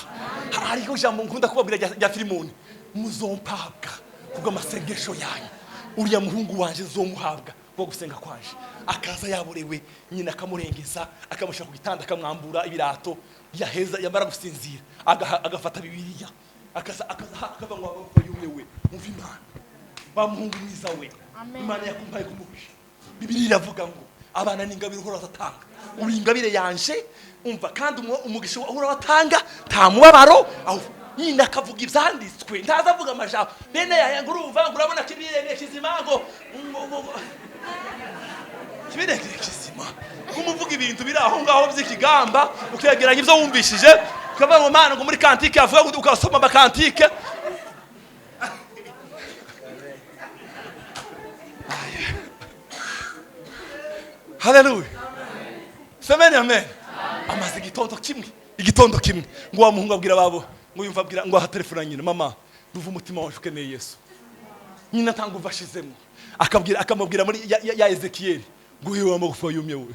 Hariho jambo nkunda kubabwira rya Filimoni. Muzompabwa kubwo amasengesho yanyu. Uriya muhungu wanje zomuhabwa bwo gusenga kwanje. Akaza yaborewe nyina akamurengeza akamusha ku gitanda akamwambura ibirato yaheza yamara gusinzira agafata Bibiliya akava ngo abapfa yumewe umva Imana. Ba muhungu mwiza we. Imana yakumpaye kumuhisha. Bibiliya iravuga ngo abana n'ingabire uhora batanga. Uri ingabire yanje umva kandi umugisha uhora batanga nta mubabaro aho nyina akavuga ibyanditswe ntazavuga amajambo bene yaya ngurumva ngurabona kibirenge kizimango kibirenge kizima kumuvuga ibintu biri aho ngaho by'ikigamba ukegeranya ibyo wumvishije ukava ngo Mana ngo muri kantike avuga ngo ukasoma bakantike Haleluya. Semeni amen. Amaze igitondo kimwe ngo wa muhungu abwira babo ngo yumva abwira ngo aha telefone nyina mama duva umutima wacu ukeneye Yesu nyina tanga uvashizemo akamubwira muri ya Ezekiel ngo yewe amagufa yumye we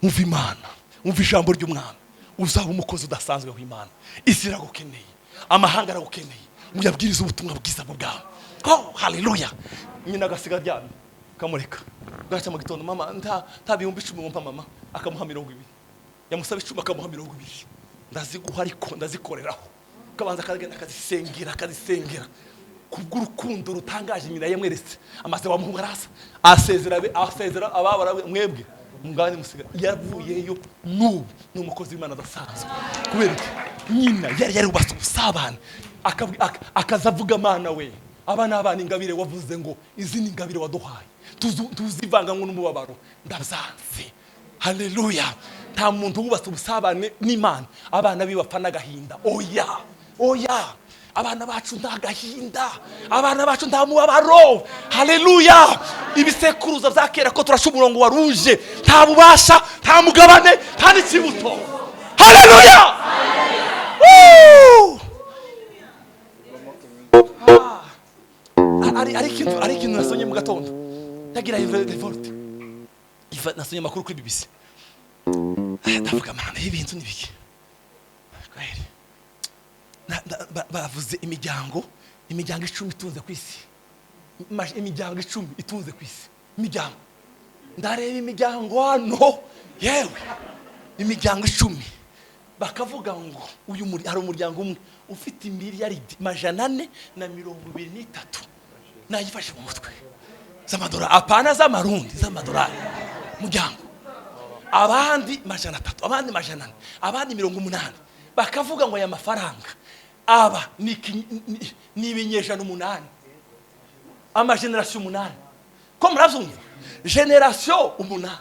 umva Imana umva ijambo ry'umwami uzaba umukozi udasanzwe w'Imana isi iragukeneye amahanga aragukeneye muyabwiriza ubutumwa bwiza bwawe. Oh, haleluya. Nyina agasiga ryamye kamureka gacha mu gitondo mama nta bihumbi 10 mumpa mama akamuha 20 yamusaba 10 akamuha 20 ndaziguha ariko ndazikoreraho kabanza akazisengera kubw'urukundo rutangaje nyina yamweretse amaze bamuhunga arasa asezera ababara mwebwe mungane musiga yavuyeyo n'umukozi w'Imana adasanzwe kubera nyina yari ubasa ubusabane akazavuga Mana we abana ingabire wavuze ngo izi ni ingabire waduhaye tuzivanga ngo n'umubabaro ndabyanze. Haleluya. Nta muntu wubasa ubusabane n'Imana abana bibapfa n'agahinda. Oya abana bacu nta gahinda abana bacu nta mubabaro. Haleluya. Ibisekuruza byakera ko turasha umurongo waruje nta bubasha nta mugabane nta n'ikibuto. Haleluya. Ari ikintu nasonye mu gatondo ndagira revolt nasonye makuru kuri BBC ndavuga Mana ibintu nibiki bavuze imiryango 10 itunze ku isi imiryango 10 itunze ku isi imiryango ndareba imiryango hano yewe imiryango 10 bakavuga ngo hari umuryango umwe ufite miliyaridi 423 nayifashe mu mutwe z'amadolari, apana z'amarundi, z'amadolari muryango. Abandi 300, abandi 400, abandi 80. Bakavuga ngo aya mafaranga aba ni ibinyejana 8, amageneration 8. Ko muravyumva? Generation 8.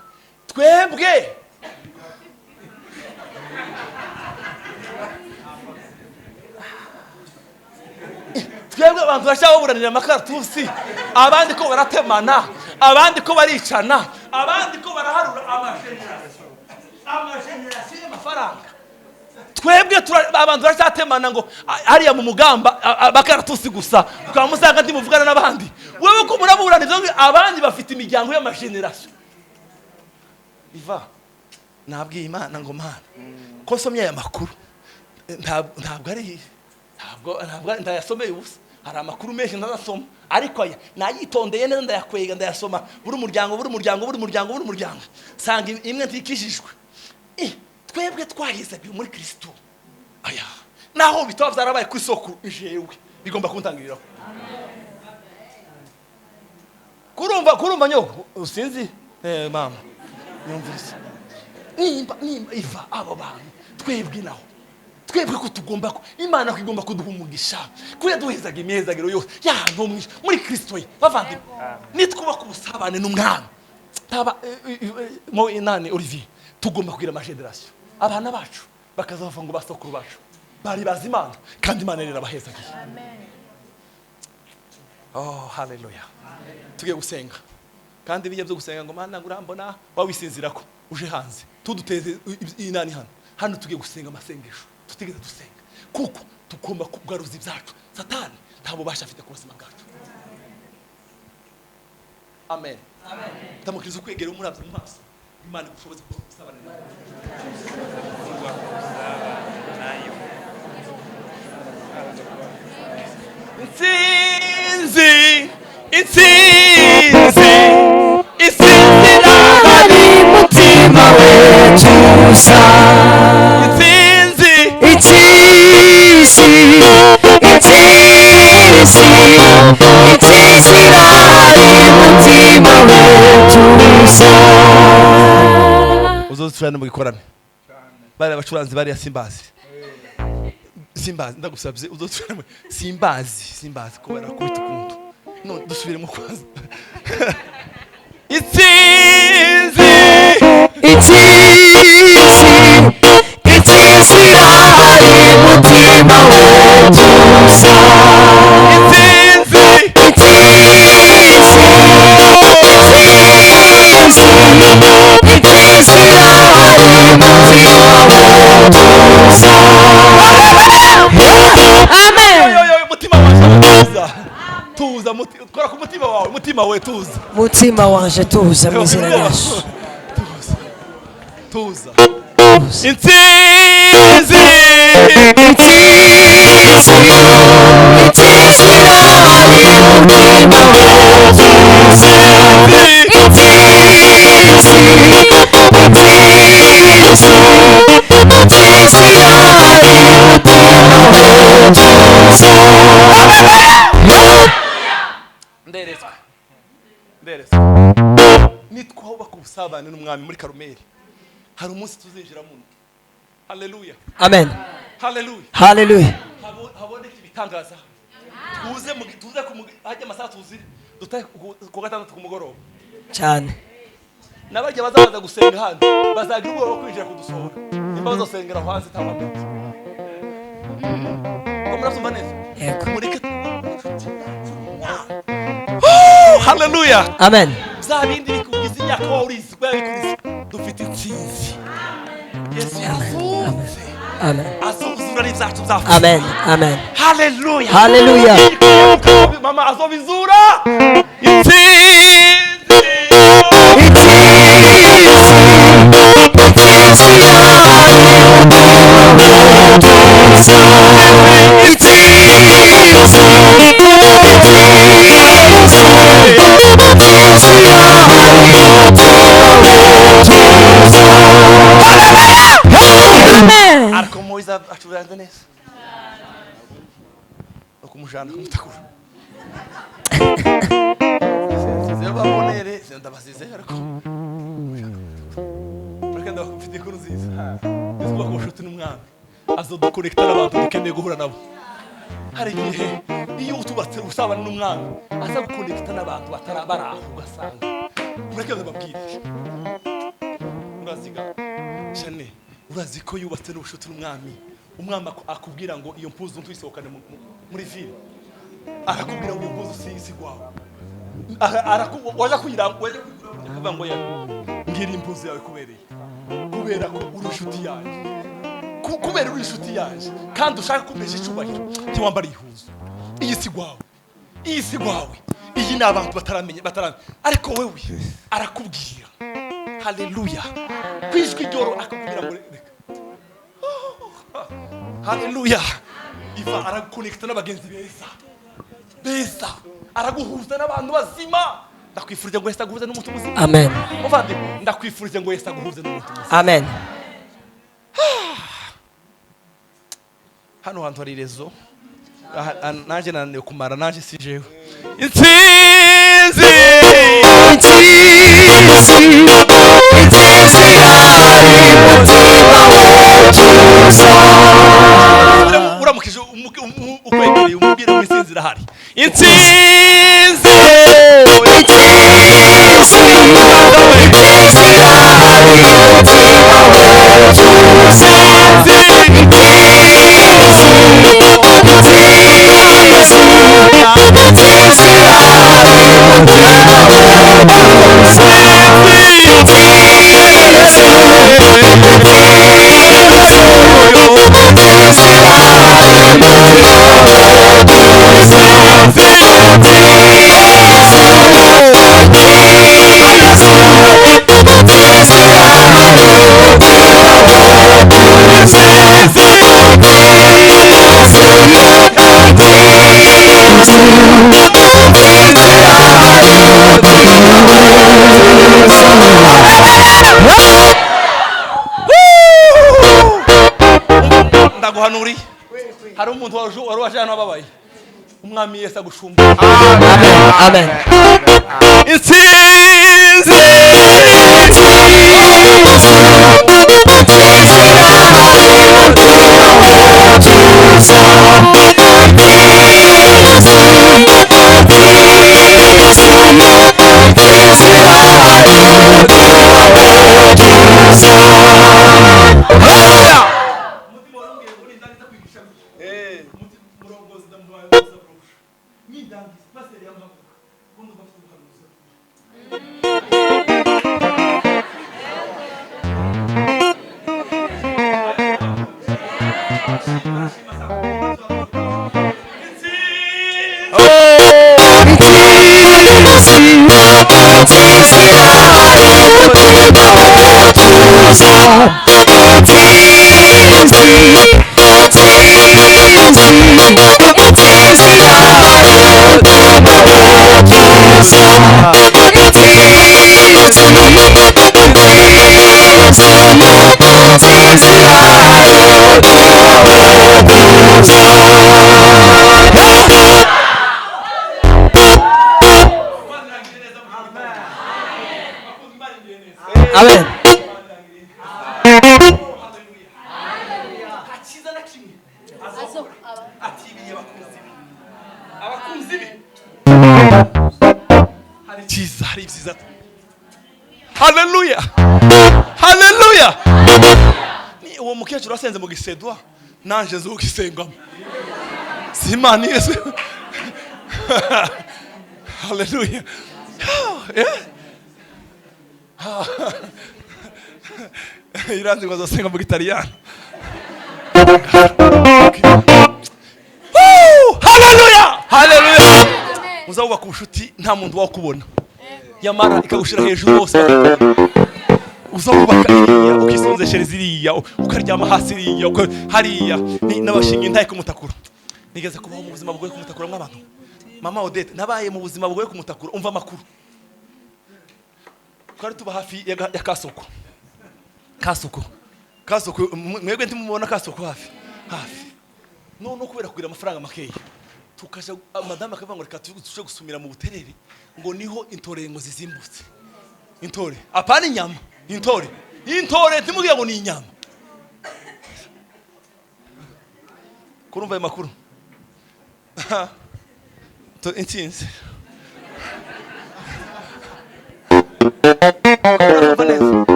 Twebwe abantu bashaburanira amakaratusi, abandi ko baratemana, abandi ko baricana, abandi ko baraharura amageneration y'amafaranga. Twebwe abantu bashatemana ngo hariya mu mugamba abakaratusi gusa, ukamusanga ndi muvugana n'abandi. Wewe ko muraburana ivyo abandi bafite imiryango y'amageneration. Iva nabwiye Imana ngo Mana ko somye aya makuru ntabwo ari ntabwo ndayasomeye ubusa. Hari amakuru menshi ndasoma, ariko aya nayitondeye neza ndayakwega ndayasoma buri umuryango sanga imwe ntikishijwe. Twebwe twahizaga muri Kristo. Aya naho bitaba byarabaye ku isoko jewe bigomba kuntangiriraho. Kurumva nyoko usinzi mama nyumvise nimba iva abo bantu twebwe naho twebwe ko tugomba ko Imana kwigomba kuduha umugisha kuya duhezaga imyezagiro yose ya no muri Kristo ye bavandimwe nitwubaka ubusabane n'umwami taba mo inani Olivier tugomba kugira amageneration abana bacu bakazava ngo basokuru bacu bari bazi Imana kandi Imana rero abahezagiye. Oh haleluya. Tugiye gusenga kandi bijya byo gusenga ngo Mana ngurambona wawisinzira ko uje hanze tuduteze inani hano tugiye gusenga amasengesho tutigeze dusenga kuko tugomba kugaruza ibyacu. Satani ntabo basha afite ku buzima bwacu. Amen. Tamukiriza kwegera umuravye mu maso Imana igushoboze gusabana nawe. Itsinzira ari mutima wetu sa uzosubirana mu gikorane bari abacuranzi bari Simbazi ndagusabye uzosubirana Simbazi ko barakubita ukuntu none dusubiremo kwaza. Itsinzi ari mutima wetu sa mutima wanje tuza mu izina rya Yesu. Tuza. Intsinzi nitwubaka ubusabane n'umwami muri Karumeli hari umunsi tuzinjira muno. Haleluya. Amen. Haleluya. Haleluya. Haboneka ibitangaza. Tuze hajya amasaha tuzire dutaye ku gatandatu ku mugoroba cyane. Nabajya bazaza gusenga hano bazagira ubwo kwinjira kudusohora nimba bazosengera hanze tamametse. Murasumba neza. Mureke. Haleluya. Amen. Zabindi bikugize imyaka wa urizi kwabikugize dufite intsinzi. Yesu yafunze. Amen. Azobuzura n'ibyacu byafu. Amen. Amen. Haleluya. Haleluya. Mama azobizura. Intsinzi. Amen. byagenze neza no kumujana kumutakura zero babonere ndabasize ariko bakanda bafite inkuru nziza bizwa ko Ubushuti n'umwami azoduconnecta n'abantu dukeneye guhura nabo hari igihe iyo utubatse usabana n'umwami aza guconnecta n'abantu batarabaraho ugasanga mureke bababwire uraziga cyane urazi ko yubatse n'Ubushuti n'umwami umwami akubwira ngo iyo mpuzu ntuyisohokane muri ville arakubwira ngo impuzu si gwawe waje kuyirangwa akavuga ngo ngira impuzu yawe kubera ko uri inshuti yanjye kubera uri inshuti yanjye kandi ushaka kumesha icyubahiro ntiwambara ihuzu iyi si gwawe iyi ni abantu bataramenya ariko wewe arakubwira haleluya kwijwi ryoro akubwira ngo haleluya iva arakuconnecta n'abagenzi beza araguhuza n'abantu bazima ndakwifurije ngo Yesu aguhuze n'umuntu muzima amen muvande ndakwifurije ngo Yesu aguhuze n'umuntu muzima amen hano hantu hari rezo nanje nananiwe kumara nanje si jewe intsinzi uramukije ukwegereye umubwire ngo intsinzi irahari intsinzi ndaguhanuri hari umuntu wari waje hano ababaye umwami Yesu agushumbura amen intsinzi amen hari ibyiza haleluya haleluya ni uwo mukecuru asenze mu gisedwa nanje nzo gisengamo simani Yesu haleluya iranzi ngo azosenga mu gitaliyano haleluya haleluya uzawubaka ubushuti nta muntu wakubona yamara ikagushira hejuru hose uzawubaka iriya ukisonzeshereza iriya ukaryama hasi iriya hariya n'abashinga intaye kumutakura nigeze kubaho mu buzima bugoye kumutakura mw'abantu mama Odette nabaye mu buzima bugoye kumutakura umva makuru twari tuba hafi ya kasoko mwebwe ntimubona kasoko hafi hafi no kubera kugira amafaranga makeya tukaja madame akavuga ngo reka tuje gusumira mu buterere ngo niho intorengo zizimbutse. Intore apana inyama, intore ntimubwira ngo ni inyama. Kurumva ayo makuru to intsinzi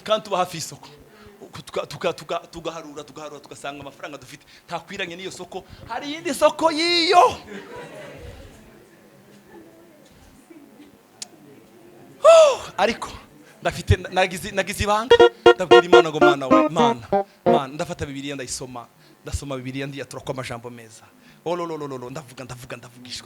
kandi tuba hafi y'isoko tugaharura tugasanga amafaranga dufite ntakwiranye n'iyo soko, hari iyindi soko yiyo. Ariko nagize ibanga ndabwira Imana ngo Mana we Mana ndafata Bibiliya ndasoma Bibiliya ndiyatura ko amajambo meza. Ololololo ndavugisha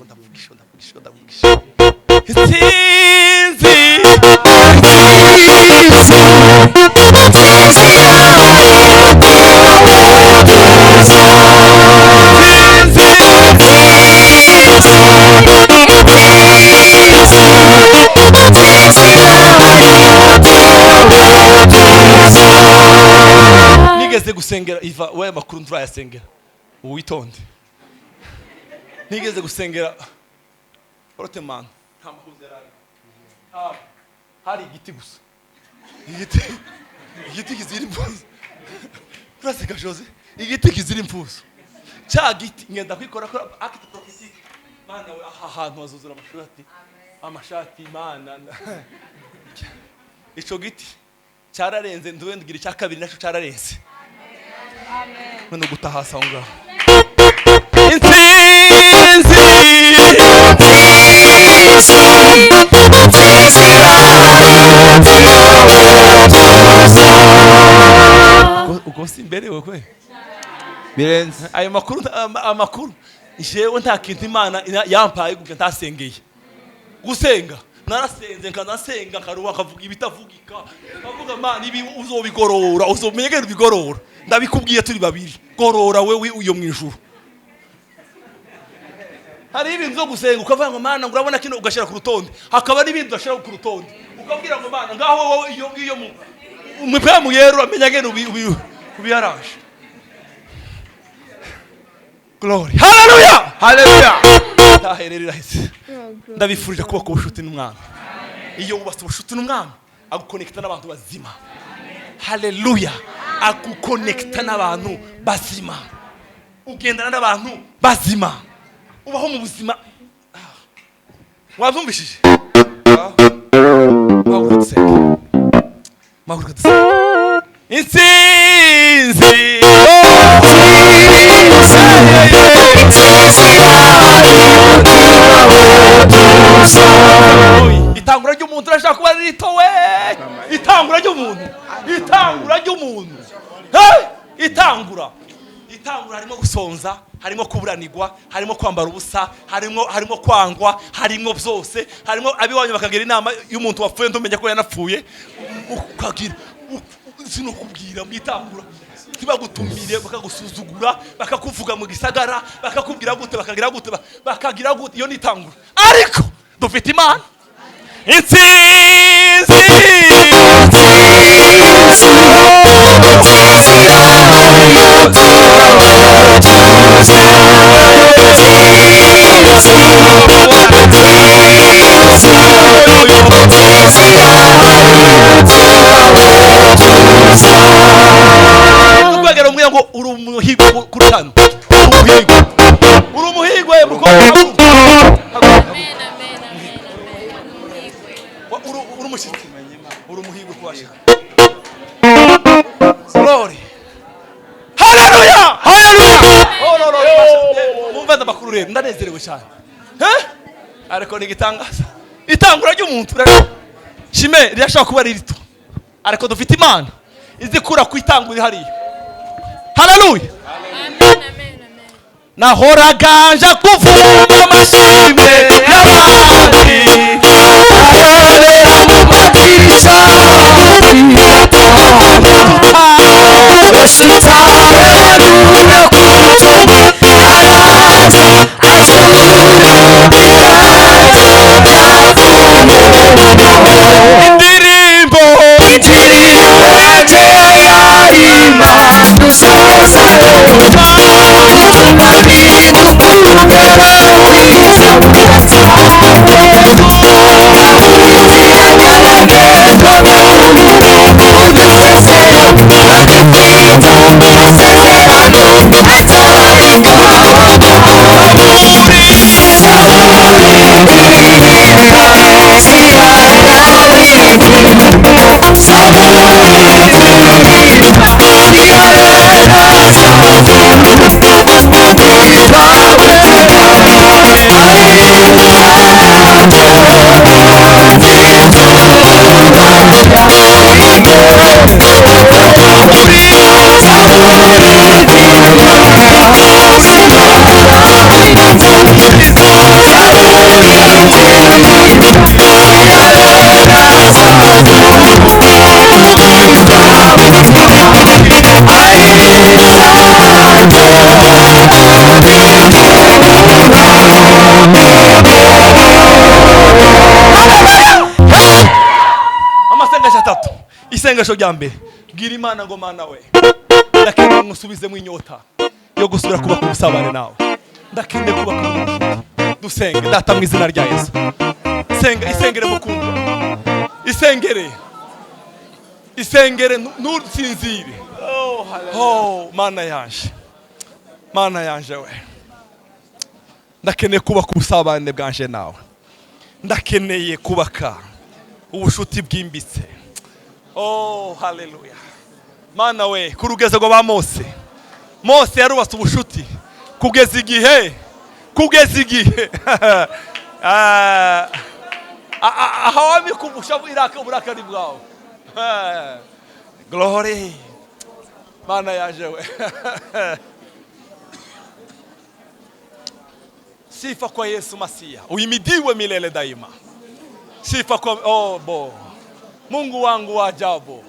nigeze gusengera iva we makuru nturayasengera uwitonde. Nigeze gusengera Proteman nta mahuzerari hari igiti gusa, igiti kizira impuzu. Uraseka Jose, igiti kizira impuzu cya giti ngenda kwikora ko acte prophétique. Mana we ahantu hazuzura amashati Mana ico giti cyararenze nduwendugira cya kabiri naco cyararenze. Amen. None gutahasa ngaho ukosi imbere we birenze ayo makuru. Jewe nta kintu Imana yampaye gubyo ntasengeye gusenga. Narasenze nkanasenga nkaruwa kavuga ibitavugika, kavuga Mana ibi uzobigorora, uzomenyegera ubigorora. Ndabikubwiye turi babiri, gorora wewe uyo mwijuru. Hari ibintu zo gusenga ukavuga ngo Mana ngurabona kino ugashira ku rutonde, hakaba n'ibindi udashira ku rutonde ukabwira ngo Mana ngaho wowe iyo umupira mu yero amenyagera ubiyarashe. Glory, haleluya tahererera hise. Ndabifurije kuba ku bushuti n'umwami. Iyo ubase ubushuti n'umwami agukonekta n'abantu bazima. Haleluya, agukonekta n'abantu bazima, ugendana n'abantu bazima, ubaho mu buzima. Wavyumvishije mahurutse intsinzi itangura ry'umuntu urashaka kuba ritowe. Itangura ry'umuntu itangura harimo gusonza, harimo kuburanirwa, harimo kwambara ubusa, harimo kwangwa, harimo byose, harimo abiwanyu bakagira inama y'umuntu wapfuye ntumenya ko yanapfuye ukagira sino kubwira mwitangura kibagutumire bakagusuzugura, bakakuvuga mu gisagara, bakakubwira gute, bakagira gute iyo nitangura. Ariko dufite Imana intsinzi ubagera umwe ngo uri umuhigo kurutano, uri umuhigo uri umushitsi, uri umuhigo kwashaka. Glory, haleluya. Mumva amakuru rero ndanezerewe cyane. Ariko nigitangaza itangura ry'umuntu shime rirashaka kuba rito, ariko dufite Imana izikura ku itangura hariyo. Haleluya, nahoraga nja kuvuga amashimwe y'abandi arorera mu madirisha indirimbo isengesho rya mbere, bwira Imana ngo Mana we, ndakeneye ngusubizemo inyota yo gusubira kuba ku busabane nawe. Ndakeneye kuba ku bushuti. Dusenge data mu izina rya Yesu. Senga, isengere mukundwa. Isengere ntusinzire. Oh, Mana yanje. Mana yanje we. Ndakeneye kuba ku busabane bwanje nawe. Ndakeneye kubaka ubushuti bwimbitse. Oh, haleluya. Mana we, ku rugezo rwa Mose yarubatse ubushuti kugeza igihe ahawami kubusha uburakari bwawe. Glory. Mana yaje we. Sifa kwa Yesu Masia, uhimidiwe milele daima. Sifa kwa Mungu wangu wa ajabu.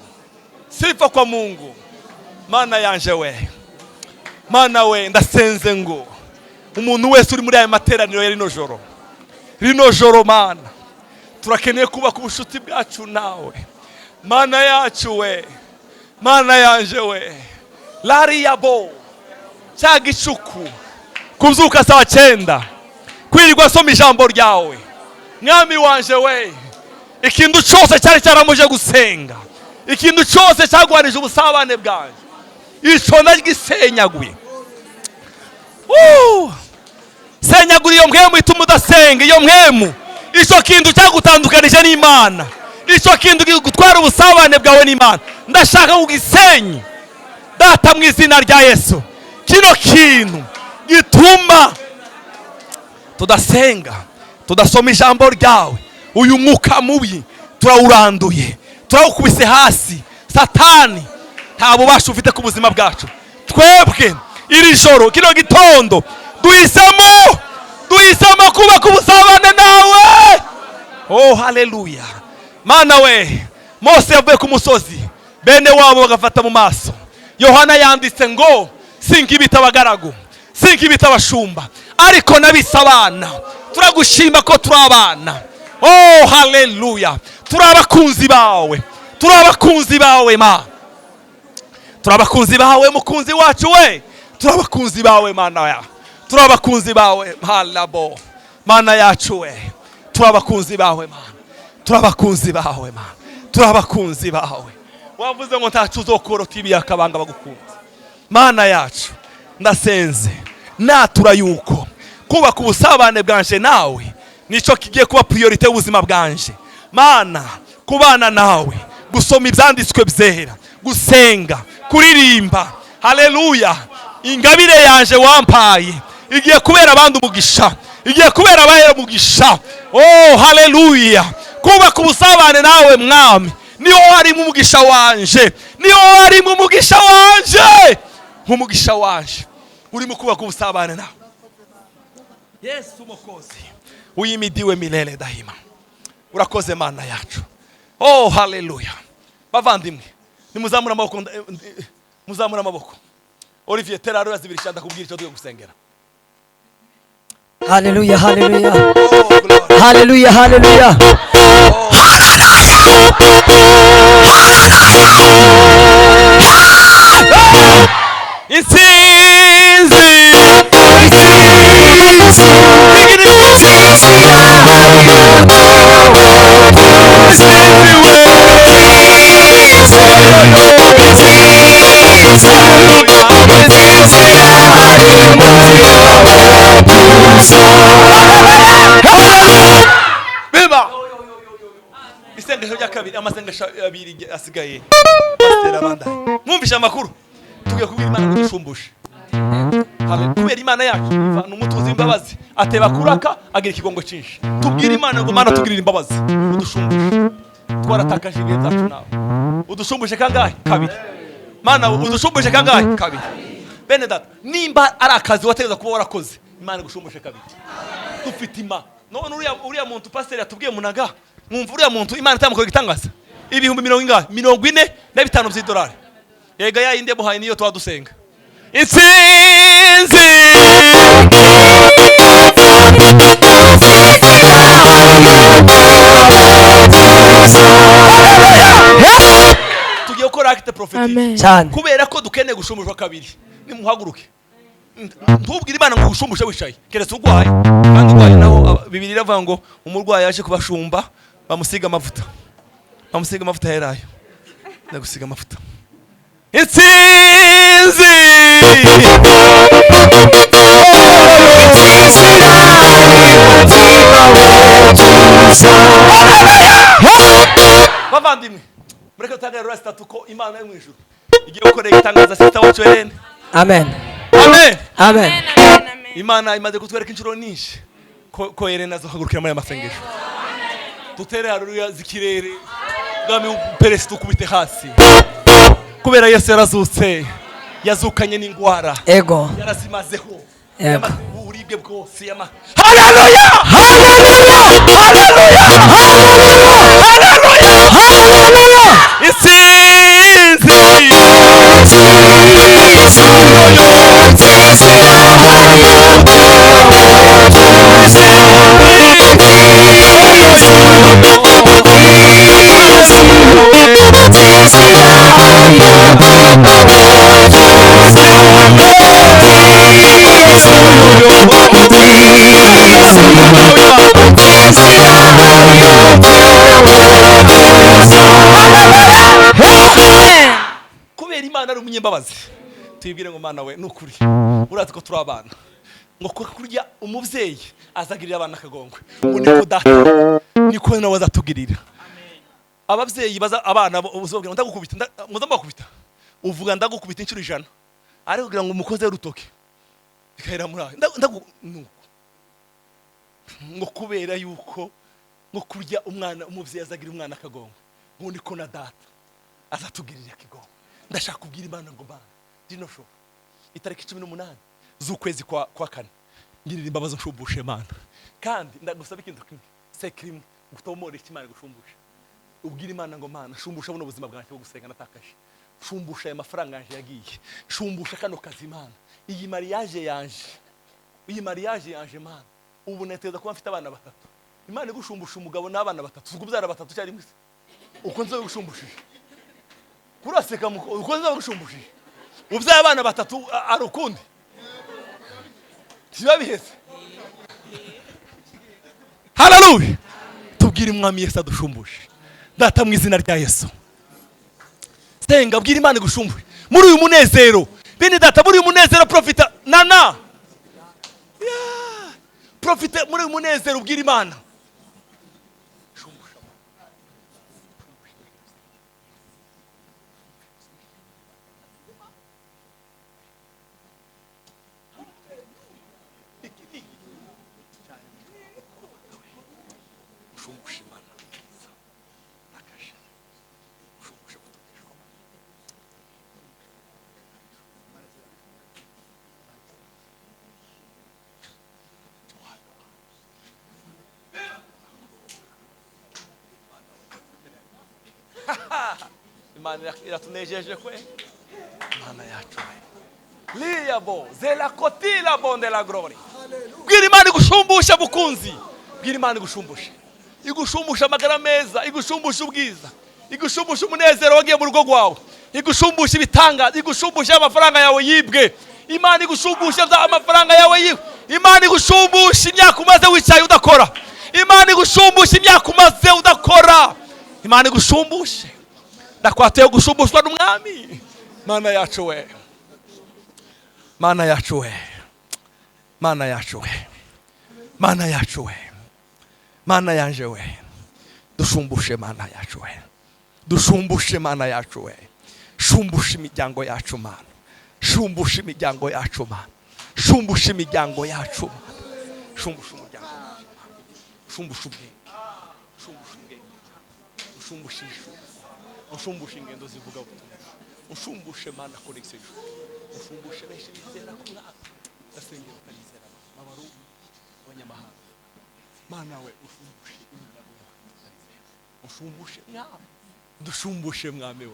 Sifa kwa Mungu. Mana yanje we. Mana we, ndasenze ngo umuntu wese uri muri aya materaniro ya rino joro Mana, turakeneye kuba ku bushuti bwacu nawe. Mana yacu we, Mana yanje we. Lari yabo cya gicuku kubyuka saa 9 kwirirwa soma ijambo ryawe. Mwami wanje we, ikintu cyose cyari cyaramuje gusenga, ikintu cyose cyagwanije ubusabane bwanje, ico nagisenyaguye. Senyagura iyo mpwemu ituma udasenga, iyo mpwemu, ico kintu cyagutandukanije n'Imana, ico kintu gutwara ubusabane bwawe n'Imana, ndashaka kugisenye data mu izina rya Yesu. Kino kintu gituma tudasenga, tudasoma ijambo ryawe, uyu mwuka mubi turawuranduye, turawukubise hasi. Satani nta bubasha ufite ku buzima bwacu. Twebwe iri joro, kino gitondo, duhisemo kuba ku busabane nawe. Oh, haleluya. Mana we, Mose yavuye ku musozi, bene wabo bagafata mu maso. Yohana yanditse ngo sinkibita abagaragu, sinkibita abashumba, ariko nabise abana. Turagushima ko turi abana. Oh, haleluya. Turabakunzi bawe, ma. Turabakunzi bawe mukunzi wacu we. Turabakunzi bawe Mana ya. Turabakunzi bawe malabo. Mana yacu we. Turabakunzi bawe Mana. Turabakunzi bawe Mana. Turabakunzi bawe. Wavuze ngo ntacu uzokorota ibiyakabanga bagukunze. Mana yacu, ndasenze natura yuko kuba ku busabane bwanje nawe nico kigiye kuba priorite y'ubuzima bwanje. Mana, kubana nawe, gusoma ibyanditswe byera, gusenga, kuririmba. Haleluya. Ingabire yanje wampaye igiye kubera abandi umugisha, igiye kubera abaye umugisha. Oh, haleluya. Kuba ku busabane nawe Mwami, niho harimo umugisha wanje, umugisha wanje uri mu kuba ku busabane nawe. Yesu Mukozi, uyimidiwe milele daima. Urakoze Mana yacu. Oh, haleluya. Bavandimwe, nimuzamura amaboko. Olivier Teraro yazibirisha ndakubwira icyo tugiye gusengera. Haleluya, haleluya. Haleluya, haleluya. Isengesho rya kabiri, amasengesho abiri asigaye. Mwumvisha amakuru. Tugiye kubwira Imana ngo dushumbushe. Kubera Imana yacu ni umutuzi w'imbabazi, ateba kuraka agira ikigongo cyinshi. Tubwire Imana ngo Mana tugirire imbabazi, udushumbushe. Twaratakaje ibihe byacu nawe. Udushumbushe kangahe? Kabiri. Mana udushumbushe kangahe? Kabiri. Bene data, nimba ari akazi wategeza kuba warakoze, Imana igushumbushe kabiri. Dufite Imana. None uriya muntu pastor yatubwiye munaga, mwumva uriya muntu Imana itamukora gitangaza. Ibihumbi 45 by'idolari. Yega yayinde muhaye niyo twadusenga. Intsinzi acte prophétique cyane kubera ko dukeneye gushumushwa kabiri nimuhaguruke ntubwire Imana ngo gushumbushe wicaye keretse urwaye kandi urwaye naho Bibiliya iravuga ngo umurwayi yaje kubashumba bamusiga amavuta herayo ndagusiga amavuta intsinzi bavandimwe mureke tutangarira sitatu ko Imana yo mu ijuru igiye gukorera itangaza sita wacu Helene. amen Amen. amen Imana imaze kutwereka inshuro nyinshi ko Helene azohagurukira muri amasengesho dutere haleluya zikirere ngami peresi tukubite hasi kubera Yesu yarazutse yazukanye n'ingwara ego yarazimazeho ego uburibwe bwose haleluya haleluya haleluya haleluya haleluya intsinzi kubera Imana ari umunyembabazi tuyibwire ngo Mana we nukuri urazi ko turi abana ngo kurya umuvyeyi azagirira abana akagongwe ngo niko data niko nawe azatugirira abavyeyi baza abana uzobwira ngo ndagukubita muzambakubita uvuga ndagukubita inshuro 100 ariko kugira ngo umukoze rutoke bikahera muri aho ngo kubera yuko ngo kurya umwana umuvyeyi azagira umwana akagongwe ngo niko na data azatugirira akagongwe ndashaka kubwira Imana ngo Mana dino sho itariki 18 z'ukwezi kwa kane ngirira imbabazo nshumbushe Mana kandi ndagusaba ikintu kimwe sekrimwe gutomora ikimana gushumbusha ubwira Imana ngo Mana shumbusha buno buzima bwanjye bwo gusenga natakaje shumbusha aya mafaranga yanje yagiye shumbusha kano kazi Mana iyi mariage yanje Mana ubu neteza kuba mfite abana batatu Imana igushumbusha umugabo n'abana batatu ugubyara batatu cyari mwise uko nzo gushumbusha kuraseka uko nzo gushumbusha ubyaye abana batatu arukundi siba biheze haleluya tubwire Umwami Yesu adushumbushe data mu izina rya Yesu senga bwira Imana igushumbushe muri uyu munezero bene data muri uyu munezero profita nana profite muri uyu munezero bwira Imana Imana iratunejeje kwe Imana yacu liya bo zela kotila bonde la glory bwira Imana igushumbusha bukunzi bwira Imana igushumbusha amagara meza igushumbusha ubwiza igushumbusha umunezero wagiye mu rugo rwawe igushumbusha ibitangaza igushumbusha amafaranga yawe yibwe Imana igushumbusha amafaranga yawe yibwe Imana igushumbusha imyaka umaze wicaye udakora Imana igushumbusha imyaka umaze udakora Imana igushumbushe ndakwateye gusumbushwa n'Umwami Mana yacu we Mana yacu we Mana yacu we Mana yacu we Mana yanje we dushumbushe Mana yacu we dushumbushe Mana yacu we shumbushe imiryango yacu Mana shumbushe imiryango yacu Mana shumbushe imiryango yacu shumbushe umuryango shumbushe ubwenge shumbushe ushumbushe ingendo zivuga ubutumwa ushumbushe Mana connection ushumbushe benshi bizera ku Mwami basengera kanizera abaru abanyamahanga Mana we ushumbushe imiryango ushumbushe Mwami dushumbushe Mwami